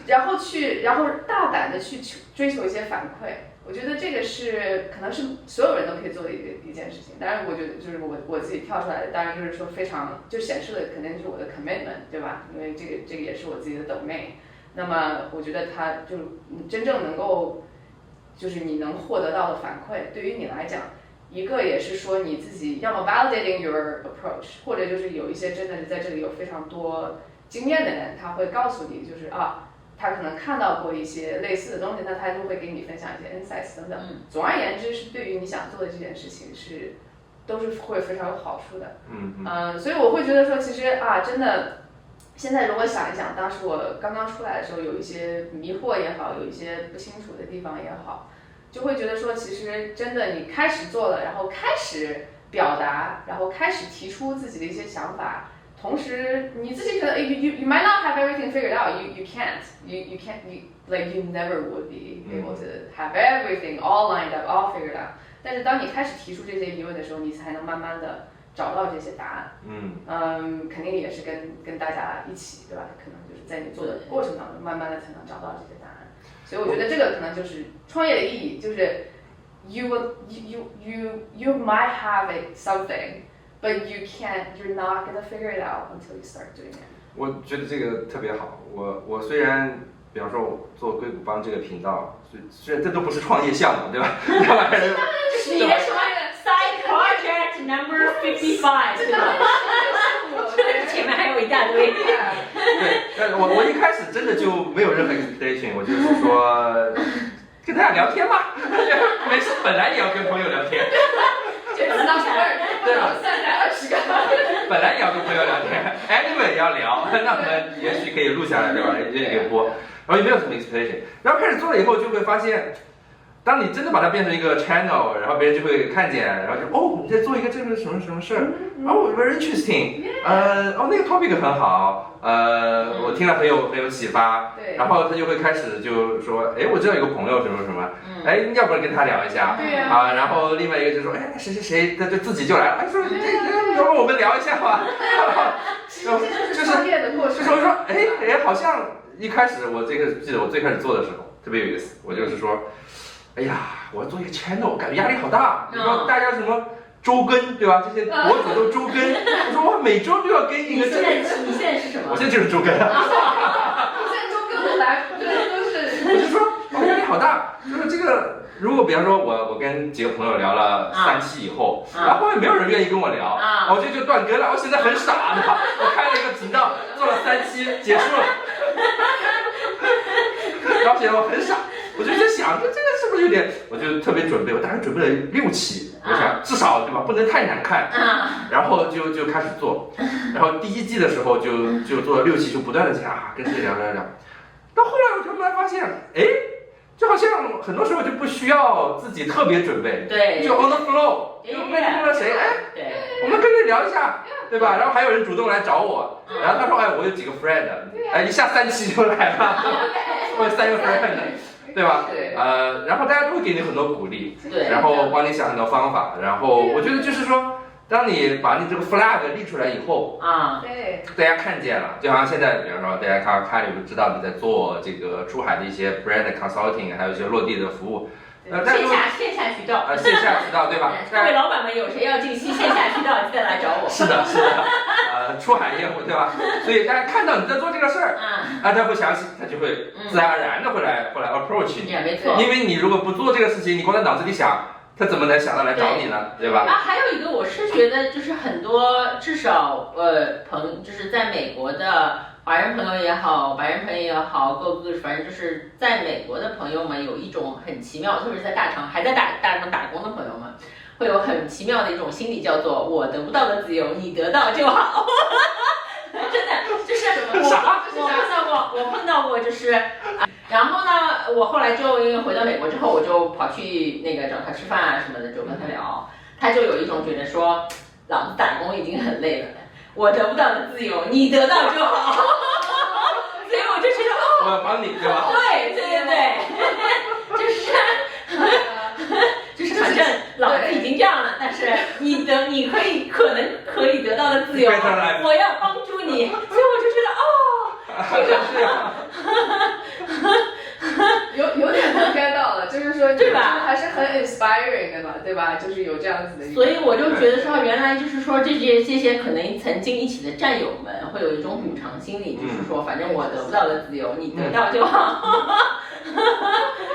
然后大胆的去追求一些反馈，我觉得这个是可能是所有人都可以做的一件事情。当然，我觉得就是我自己跳出来的，当然就是说非常就显示的肯定就是我的 commitment， 对吧？因为这个也是我自己的 domain。那么我觉得它就真正能够就是你能获得到的反馈，对于你来讲，一个也是说你自己要么 validating your approach， 或者就是有一些真的是在这里有非常多经验的人，他会告诉你就是他可能看到过一些类似的东西，那他就会给你分享一些 insights 等等。总而言之，是对于你想做的这件事情都是会非常有好处的。所以我会觉得说，其实真的。现在如果想一想，当时我刚刚出来的时候，有一些迷惑也好，有一些不清楚的地方也好，就会觉得说，其实真的你开始做了，然后开始表达，然后开始提出自己的一些想法，同时你自己可能 you might not have everything figured out, you can't like you never would be able to have everything all lined up, all figured out。但是当你开始提出这些疑问的时候，你才能慢慢的找到这些答案。肯定也是跟大家一起，对吧？可能就是在你做的过程当中，慢慢的才能找到这些答案。所以我觉得这个可能就是创业的意义，就是 you might have something, but you're not gonna figure it out until you start doing it。我觉得这个特别好。我虽然比方说我做硅谷帮这个频道，虽然这都不是创业项目，对吧？你的什么 side project number 55， 对吧？前面还有一大堆。对，但我一开始真的就没有任何 expectation， 我就是说跟大家聊天嘛，没事，本来也要跟朋友聊天。就是当时对吧？320个。本来也要跟朋友聊天 ，anyway 也要聊，那我们也许可以录下来，对吧？也可以播，然后也没有什么 expectation， 然后开始做了以后就会发现，当你真的把它变成一个 channel， 然后别人就会看见，然后就哦，你在做一个这个什么什么事儿，哦，very interesting，哦，那个 topic 很好，我听了很有启发，对，然后他就会开始就说，哎，我知道有个朋友什么什么，哎，要不然跟他聊一下，对呀，啊，然后另外一个就说，哎，谁谁谁，他就自己就来了，哎，说要不我们聊一下吧，这就是创业的过程，就是我说，哎，好像一开始我这个记得我最开始做的时候特别有意思，我就是说。哎呀，我要做一个 channel， 感觉压力好大。你说大家什么周更，对吧？这些博主都周更，我说我每周都要更一个。你现在是什么？我现在就是周更啊。你现在周更的来，对，都是。我就说，我压力好大，就是这个。如果比方说我跟几个朋友聊了3期以后，然后后面没有人愿意跟我聊，我就断更了。我现在很傻的，我开了一个频道，做了3期，结束了。然后现在我很傻。我就在想，这个是不是有点？我就特别准备，我大概准备了6期，我想至少对吧，不能太难看。然后就开始做，然后第1季的时候就做了6期，就不断的讲，跟谁聊。到后来我突然发现，哎，就好像很多时候就不需要自己特别准备，对，就 on the flow，就问了谁，哎，我们跟着聊一下，对吧？然后还有人主动来找我，然后他说，哎，我有几个 friend， 哎，一下3期就来了，我有3个 friend。对吧？对。然后大家都会给你很多鼓励，对，然后帮你想很多方法，然后我觉得就是说，当你把你这个 flag 立出来以后，对，大家看见了，就好像现在，比方说大家看你就知道你在做这个出海的一些 brand consulting， 还有一些落地的服务。线下渠道线下渠道对吧？各位老板们有谁要进线下渠道，记得来找我。是的，出海业务对吧？所以大家看到你在做这个事儿，他会想起，他就会自然而然的会来 approach 你。没错。因为你如果不做这个事情，你光在脑子里想，他怎么能想到来找你呢？对吧？还有一个我是觉得就是很多至少就是在美国的。华人朋友也好，白人朋友也好，反正就是在美国的朋友们有一种很奇妙，特别是在大厂还在大厂打工的朋友们，会有很奇妙的一种心理，叫做我得不到的自由，你得到就好。真的就是我碰到过，就是然后呢，我后来就因为回到美国之后，我就跑去那个找他吃饭啊什么的，就跟他聊，他就有一种觉得说，老子打工已经很累了。我得不到的自由，你得到就好，所以我就觉得我要帮你，对吧？对，就是反正老子已经这样了，但是你可能可以得到的自由，我要帮助你，所以我就觉得这个是啊。有点能 get 到了，就是说，对吧？还是很 inspiring 的嘛，对吧？就是有这样子的一个。所以我就觉得说，原来就是说这些可能曾经一起的战友们会有一种补偿心理，就是说，反正我得不到的自由，你得到就好。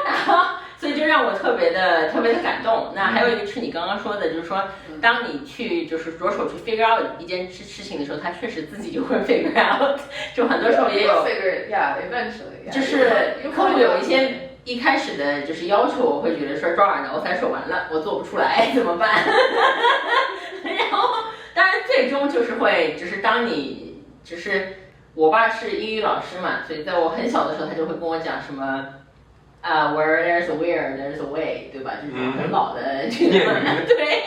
然后，所以就让我特别的感动。那还有一个是你刚刚说的，就是说，当你去就是着手去 figure out 一件事情的时候，他确实自己就会 figure out。就很多时候也有 figure eventually， 就是客户有一些一开始的就是要求，我会觉得说抓耳挠腮说完了，我做不出来怎么办？然后当然最终就是会，就是当你就是我爸是英语老师嘛，所以在我很小的时候，他就会跟我讲什么。where there's a will, there's a way， 对吧？这种很老的这个对。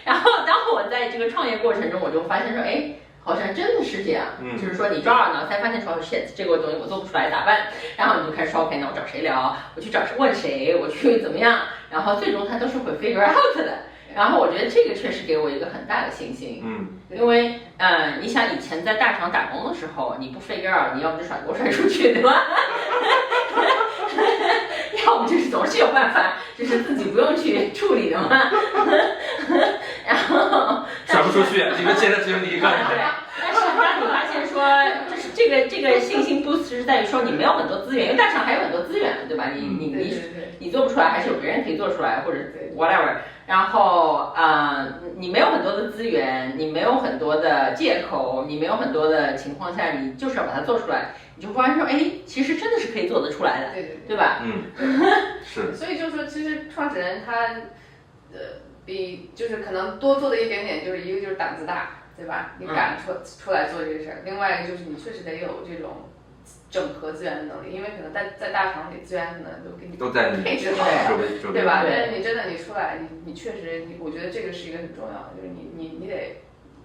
然后当我在这个创业过程中，我就发现说，哎，好像真的是这样。就是说你抓耳挠腮，发现说 shit， 这个东西我做不出来，咋办？然后你就开始说 OK， 那我找谁聊？我去问谁？我去怎么样？然后最终他都是会 figure out 的。然后我觉得这个确实给我一个很大的信心。因为你想以前在大厂打工的时候，你不 figure out， 你要不就甩锅甩出去，对吧？要不就是总是有办法，就是自己不用去处理的嘛。然后甩不出去，因为现在只有你一个人。但是当你发现说，就是这个信心 boost 是在于说你没有很多资源，因为大厂还有很多资源，对吧？你做不出来，还是有别人可以做出来，或者 whatever。然后你没有很多的资源，你没有很多的借口，你没有很多的情况下，你就是要把它做出来。你就发现说，哎，其实真的是可以做得出来的，对吧？是。所以就是说，其实创始人他，比就是可能多做的一点点，就是一个就是胆子大，对吧？你敢出来做这个事儿。另外一个就是你确实得有这种整合资源的能力，因为可能在大厂里资源可能都给你都在你配置好了，对吧？对但是你真的你出来，你确实我觉得这个是一个很重要的，就是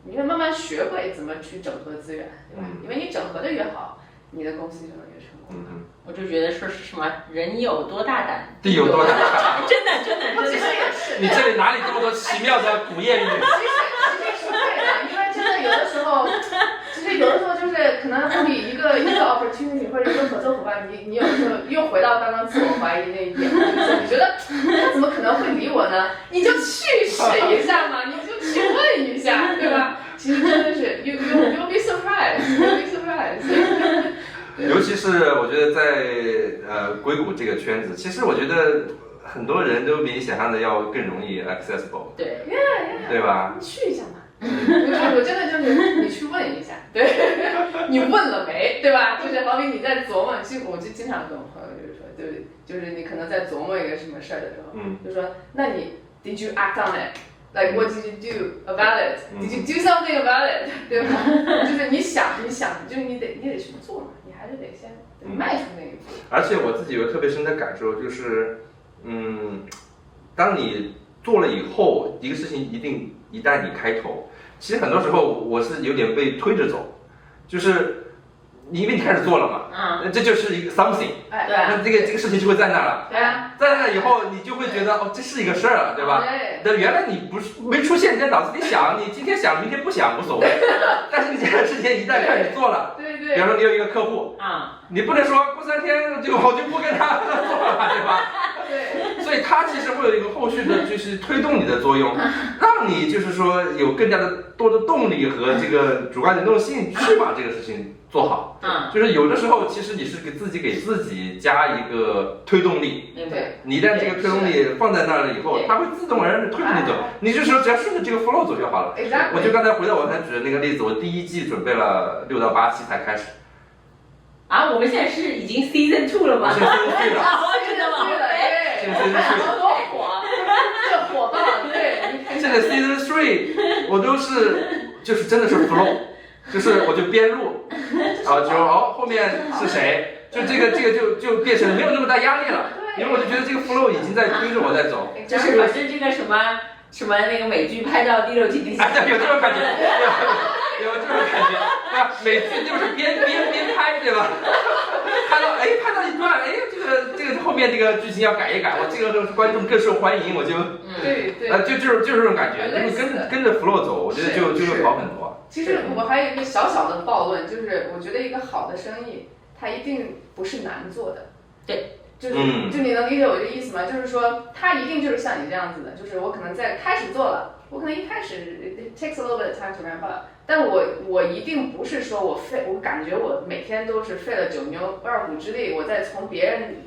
你得慢慢学会怎么去整合资源，对吧？因为你整合的越好，你的公司就能越成功。我就觉得说是什么人有多大胆，地有多大，真的真的真的。其实也是，你这里哪里这么多奇妙的古谚语？其实是对的，因为真的有的时候就是可能好比一个 opportunity 或者一个合作伙伴，你有的时候又回到刚刚自我怀疑那一点，就是你觉得他怎么可能会理我呢？你就去试一下嘛，你就去问一下，对吧？其实真的是 you'll be surprised，you'll be surprised。尤其是我觉得在硅谷这个圈子，其实我觉得很多人都比你想象的要更容易 accessible， 对，对吧？你去一下嘛。我真的就是你去问一下，对，你问了没，对吧？就是好比你在琢磨，我就经常跟我朋友就是说，对，就是你可能在琢磨一个什么事儿的时候，就说那你 Did you act on it？ Like what did you do about it? Did you do something about it？ 对吧？就是你想，就是你得去做嘛，你还是得先迈出那一步。而且我自己有个特别深的感受，就是当你做了以后，一个事情一旦你开头，其实很多时候我是有点被推着走，就是因为你开始做了嘛，这就是一个 something， 对，那这个事情就会在那了，对啊，在那以后你就会觉得这是一个事儿了，对吧？那原来你没出现，你在脑子里想，你今天想明天不想无所谓，但是你这个事情一旦开始做了，对，比方说你有一个客户你不能说过3天我就不跟他合作了，对吧？对，所以它其实会有一个后续的，就是推动你的作用，让你就是说有更加的多的动力和这个主观能动性去把这个事情做好。就是有的时候其实你是给自己加一个推动力，对，你一旦这个推动力放在那儿了以后，它会自动而然的推着你走，你就说只要顺着这个 flow 走就好了。我就刚才回到我才举的那个例子，我第1季准备了6到8期才开始。我们现在是已经 season 2了吗？现在 season 3了，真的吗？对，现在 season 3多火，这火爆，对。现在 season 3我都是就是真的是 flow， 就是我就边录，后面是谁，就这个就变成没有那么大压力了，因为我就觉得这个 flow 已经在推着我在走。就是反正这个什么那个美剧拍到第6季第4季，有这种感觉，有这种感觉，对吧？美剧就是边拍，对吧？拍到一段，这个后面这个剧情要改一改，我这个观众更受欢迎，我就对，就是这种感觉，跟着 flow 走，我觉得就会好很多。其实我还有一个小小的暴论，就是我觉得一个好的生意，它一定不是难做的。对。就你能理解我这意思吗？就是说，它一定就是像你这样子的，就是我可能在开始做了，我可能一开始 it takes a little bit of time to ramp up， 但我一定不是说我感觉我每天都是费了9牛2虎之力，我在从别人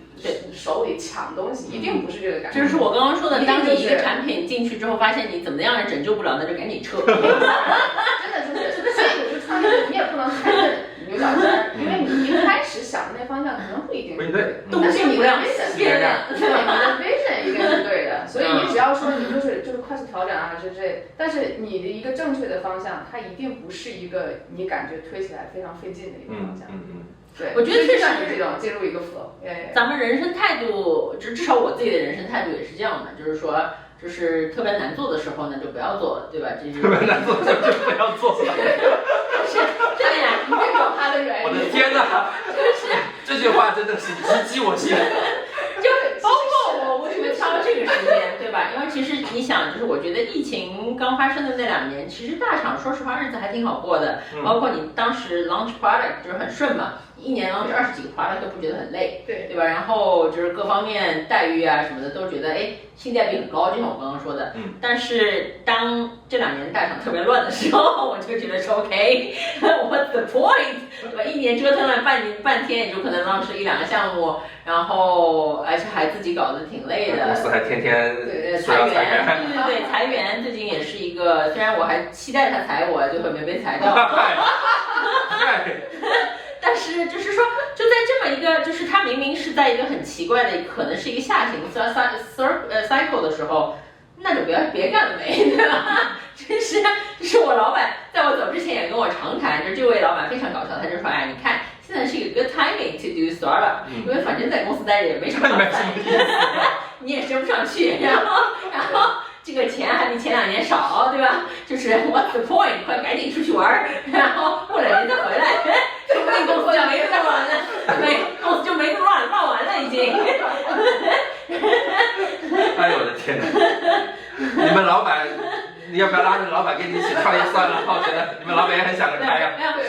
手里抢东西，一定不是这个感觉。就是我刚刚说的，当你一个产品进去之后，发现你怎么样也拯救不了，那就赶紧撤。真的就是，所以我就创业，你也不能太牛角尖儿，因为你一开始想的那方向可能不一定是对的，但是你的 vision 对的，你的 vision 一定是对的，所以你只要说你就是快速调整啊，这，但是你的一个正确的方向，它一定不是一个你感觉推起来非常费劲的一个方向。对，我觉得确实你这种进入一个 flow。咱们人生态度，至少我自己的人生态度也是这样的，就是说，就是特别难做的时候呢，就不要做了，对吧？特别难做的就不要做了。是，对呀，一定有它的原因。我的天哪！就是这句话真的是直击我心。就包括我为什么挑这个时间，对吧？因为其实你想，就是我觉得疫情刚发生的那2年，其实大厂说实话日子还挺好过的，包括你当时 launch product 就是很顺嘛。1年launch 20几个 product 都不觉得很累，对吧？然后就是各方面待遇啊什么的都觉得性价比很高，就像我刚刚说的。但是当这2年大厂特别乱的时候，我就觉得说 OK，what's the point， 对吧？1年折腾了半天，也就可能launch 1-2个项目，然后而且还自己搞得挺累的。公司还天天裁员，对，裁员最近也是一个，虽然我还期待他裁我，最后没被裁掉。但是就是说，就在这么一个，就是它明明是在一个很奇怪的，可能是一个下行 cycle 的时候，那就别干了没，对吧？就是我老板在我走之前也跟我长谈，就这位老板非常搞笑，他就说，你看现在是一个 good timing to do startup，因为反正在公司待着也没什么麻烦，你也升不上去，然后这个钱还比前2年少，对吧？就是 what's the point？ 快赶紧出去玩，然后过2年再回来，说不定公司就没这么乱了，公司就没这么乱完了已经。哎呦我的天哪！你们老板，你要不要拉着老板跟你一起创业算了？我觉得你们老板也很想着开呀。没有，就是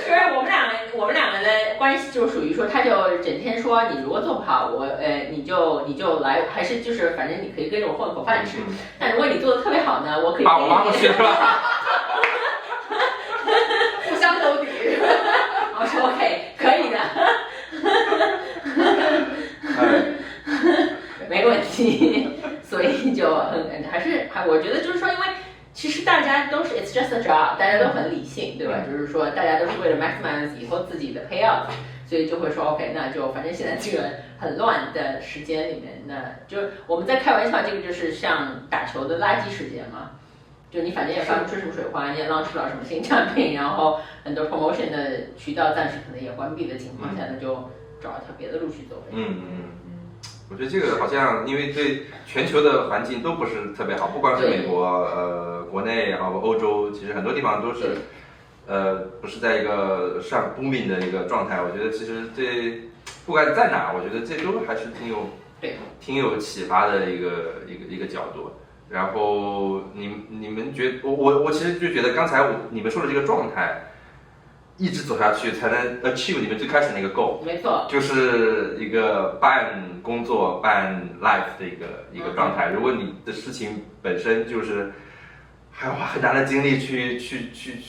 我们两个的关系就属于说，他就整天说你如果做不好，你就来，还是就是反正你可以跟着我混口饭吃。但如果你做的特别好呢，我可以把我挖过去是吧？互相兜底。我说 OK， 可以的。没问题，所以就我觉得就是说，因为其实大家都是 it's just a job， 大家都很理性，对吧？就是说大家都是为了 maximize 以后自己的 payout， 所以就会说 OK， 那就反正现在这个很乱的时间里面，那就我们在开玩笑，这个就是像打球的垃圾时间嘛。就你反正也发不出什么水花，你也 launch 不了什么新产品，然后很多 promotion 的渠道暂时可能也关闭的情况下，那就找一条别的路去走。我觉得这个好像因为对全球的环境都不是特别好，不光是美国，国内然后欧洲，其实很多地方都是，不是在一个上 booming 的一个状态。我觉得其实这不管在哪，我觉得这都还是挺有启发的一个角度。然后你们觉得我其实就觉得刚才你们说的这个状态。一直走下去才能 achieve 你们最开始那个 goal， 没错，就是一个半工作半 life 的一个状态。如果你的事情本身就是还要花很大的精力去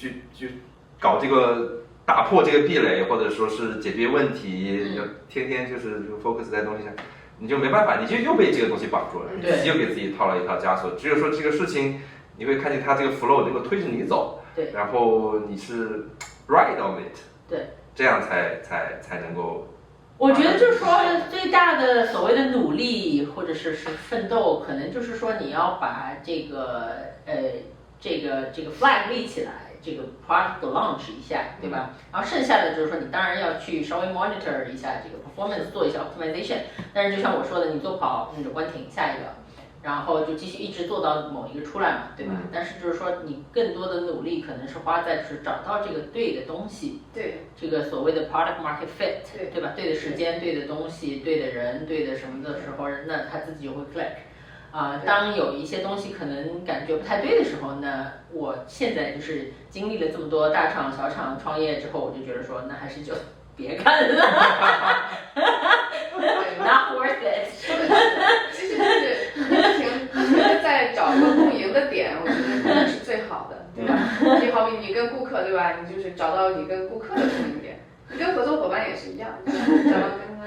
搞这个打破这个壁垒，或者说是解决问题，要天天就是 focus 在东西上，你就没办法，你就又被这个东西绑住了，你自己又给自己套了一套枷锁。只有说这个事情，你会看见它这个 flow 能够推着你走，对，然后你是 right of it， 对，这样才能够。我觉得就是说，最大的所谓的努力或者是奋斗，可能就是说你要把这个flag 立起来，这个 product launch 一下，对吧？然后剩下的就是说，你当然要去稍微 monitor 一下这个 performance， 做一下 optimization。但是就像我说的，你做不好，你就关停下一个。然后就继续一直做到某一个出来嘛，对吧？但是就是说，你更多的努力可能是花在就是找到这个对的东西，对，这个所谓的 product market fit， 对吧？对的时间、对的东西、对的人、对的什么的时候，那他自己就会 click。当有一些东西可能感觉不太对的时候呢，我现在就是经历了这么多大厂、小厂创业之后，我就觉得说，那还是就别干了，not worth it。其实就是不停的在找一个共赢的点，我觉得可能是最好的，对吧？你好比你跟顾客，对吧？你就是找到你跟顾客的共赢点，你跟合作伙伴也是一样，找到跟他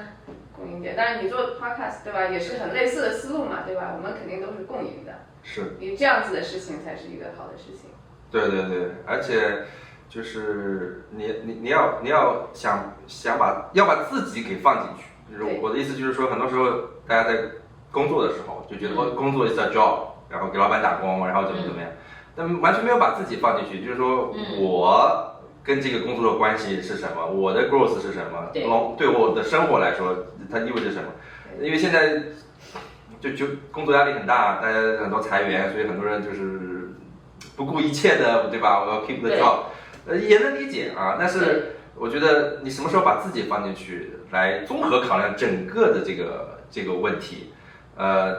共赢点。当然你做 podcast， 对吧？也是很类似的思路嘛，对吧？我们肯定都是共赢的。是。你这样子的事情才是一个好的事情。对对对，而且就是你要想把自己给放进去。我的意思就是说，很多时候大家在工作的时候就觉得工作 is a job， 然后给老板打工，然后怎么样，但完全没有把自己放进去。就是说我跟这个工作的关系是什么，我的 growth 是什么，对我的生活来说它意味着什么。因为现在就工作压力很大，大家很多裁员，所以很多人就是不顾一切的，对吧？我要 keep the job， 也能理解啊。但是我觉得你什么时候把自己放进去，来综合考量整个的这个问题，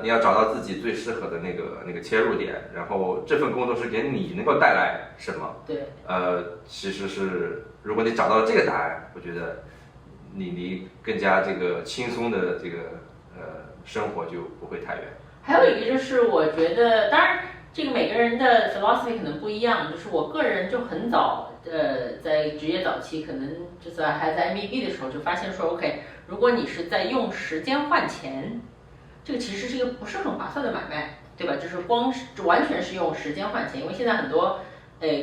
你要找到自己最适合的那个切入点，然后这份工作是给你能够带来什么？对，其实是如果你找到了这个答案，我觉得你离更加这个轻松的这个生活就不会太远。还有一个就是我觉得，当然这个每个人的 philosophy 可能不一样，就是我个人就很早。在职业早期，可能就是还在 MEB 的时候就发现说 ，OK， 如果你是在用时间换钱，这个其实是一个不是很划算的买卖，对吧？就是完全是用时间换钱，因为现在很多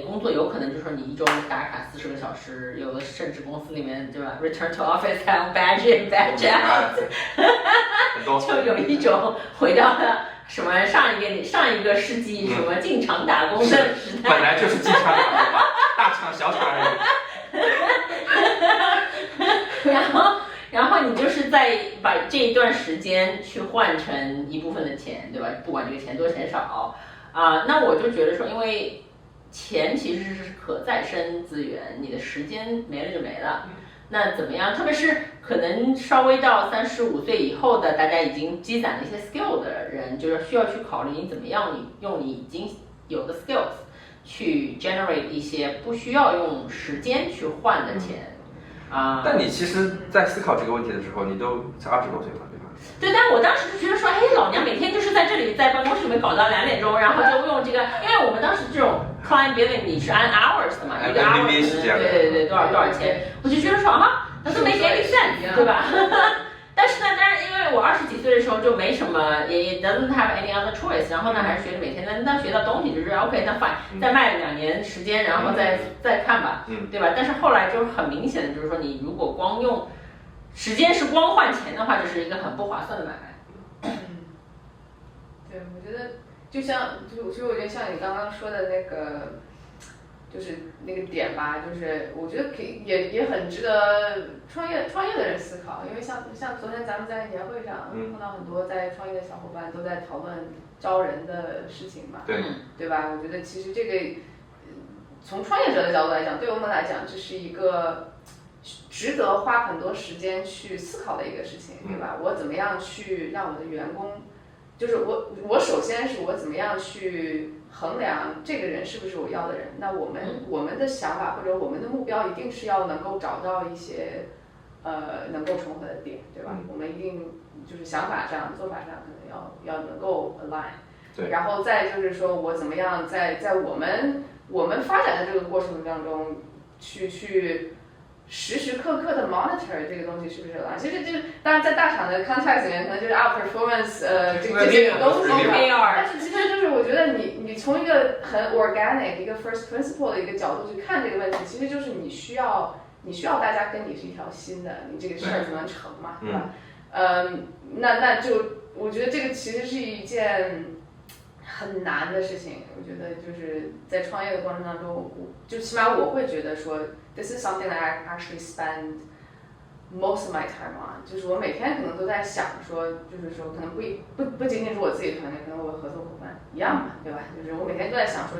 工作有可能就是说你一周打卡40个小时，有的甚至公司里面对吧 ，return to office 还要 badge in badge out， 就有一种回到了。什么上一个世纪什么进厂打工的时代，本来就是进厂打工，大厂小厂而已。然后你就是在把这一段时间去换成一部分的钱，对吧？不管这个钱多钱少那我就觉得说，因为钱其实是可再生资源，你的时间没了就没了。那怎么样？特别是可能稍微到35岁以后的，大家已经积攒了一些 skill 的人，就是需要去考虑你怎么样，你用你已经有的 skills 去 generate 一些不需要用时间去换的钱。但你其实，在思考这个问题的时候，你都才20多岁嘛，对吧？对，但我当时就觉得说，哎，老娘每天就是在这里在办公室里面搞到2点钟，然后就用这个，因为我们当时这种 client billing 你是按 hours 的嘛，一个 hour 对多少钱，我就觉得说那都没给你 sense， 对吧？但是呢，因为我20几岁的时候就没什么，也 doesn't have any other choice， 然后呢还是学着每天那学到东西，就是 OK， 那 fine， 再卖2年时间，然后再看吧，对吧？但是后来就是很明显的，就是说你如果光用时间是光换钱的话，就是一个很不划算的买卖。对，我觉得就我觉得像你刚刚说的那个。就是那个点吧，就是我觉得可以也很值得创业的人思考，因为像昨天咱们在年会上碰到很多在创业的小伙伴都在讨论招人的事情嘛，对吧？我觉得其实这个从创业者的角度来讲，对我们来讲这是一个值得花很多时间去思考的一个事情，对吧？我怎么样去让我的员工，就是我首先是我怎么样去衡量这个人是不是我要的人？那我们的想法或者我们的目标一定是要能够找到一些能够重合的点，对吧？我们一定就是想法上、做法上可能要能够 align。对。然后再就是说我怎么样在我们发展的这个过程当中去时时刻刻的 monitor 这个东西是不是 align。其实就是当然在大厂的 context 里面可能就是 outperformance 这些东西，但是其实就是我觉得你从一个很 organic 一个 first principle 的一个角度去看这个问题，其实就是你需要大家跟你是一条心的，你这个事儿才能成嘛，对吧？那就我觉得这个其实是一件很难的事情。我觉得就是在创业的过程当中，就起码我会觉得说 this is something that I actually spend most of my time on， 就是我每天可能都在想说，就是说可能不仅仅是我自己团队，可能我合作伙伴一样嘛，对吧？就是我每天都在想说，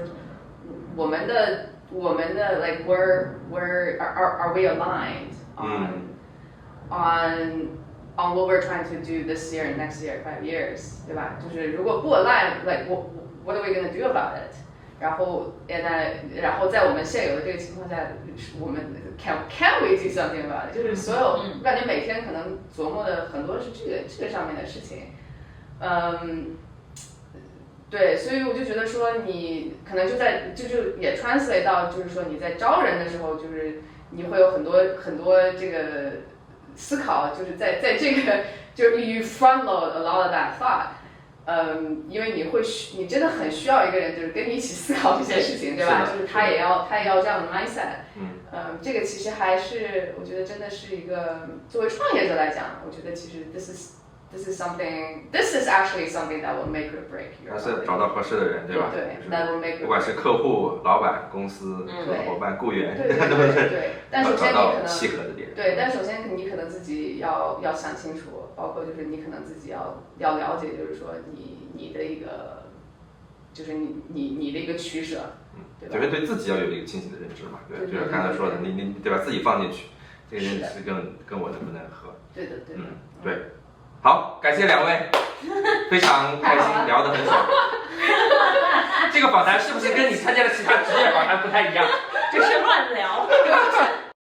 我们的 like where are we aligned on what we're trying to do this year and next year 5 years， 对吧？就是如果不 align like what are we gonna do about it？ 然后在我们现有的这个情况下，我们 can we do something about it？ 就是所有我感觉每天可能琢磨的很多是这个上面的事情，对，所以我就觉得说你可能就也 translate 到就是说你在招人的时候，就是你会有很多这个思考，就是在这个就是 you front load a lot of that thought。因为你真的很需要一个人，就是跟你一起思考这些事情，对吧？就是他也要这样的 mindset。这个其实还是我觉得真的是一个作为创业者来讲，我觉得其实 this is actually something that will make or break your。 还是找到合适的人，对吧？对 ，that will make。 不管是客户、老板、公司、伙伴、雇员，对。但首先你可能契合的点。对，但首先你可能自己要想清楚，包括就是你可能自己要了解，就是说你的一个，就是你的一个取舍，对吧？就是对自己要有一个清醒的认知嘛，对，就是刚才说的，你对吧？自己放进去，这个认知跟我能不能合？对的。对。好，感谢2位，非常开心，聊得很爽。这个访谈是不是跟你参加的其他职业访谈不太一样？就是乱聊。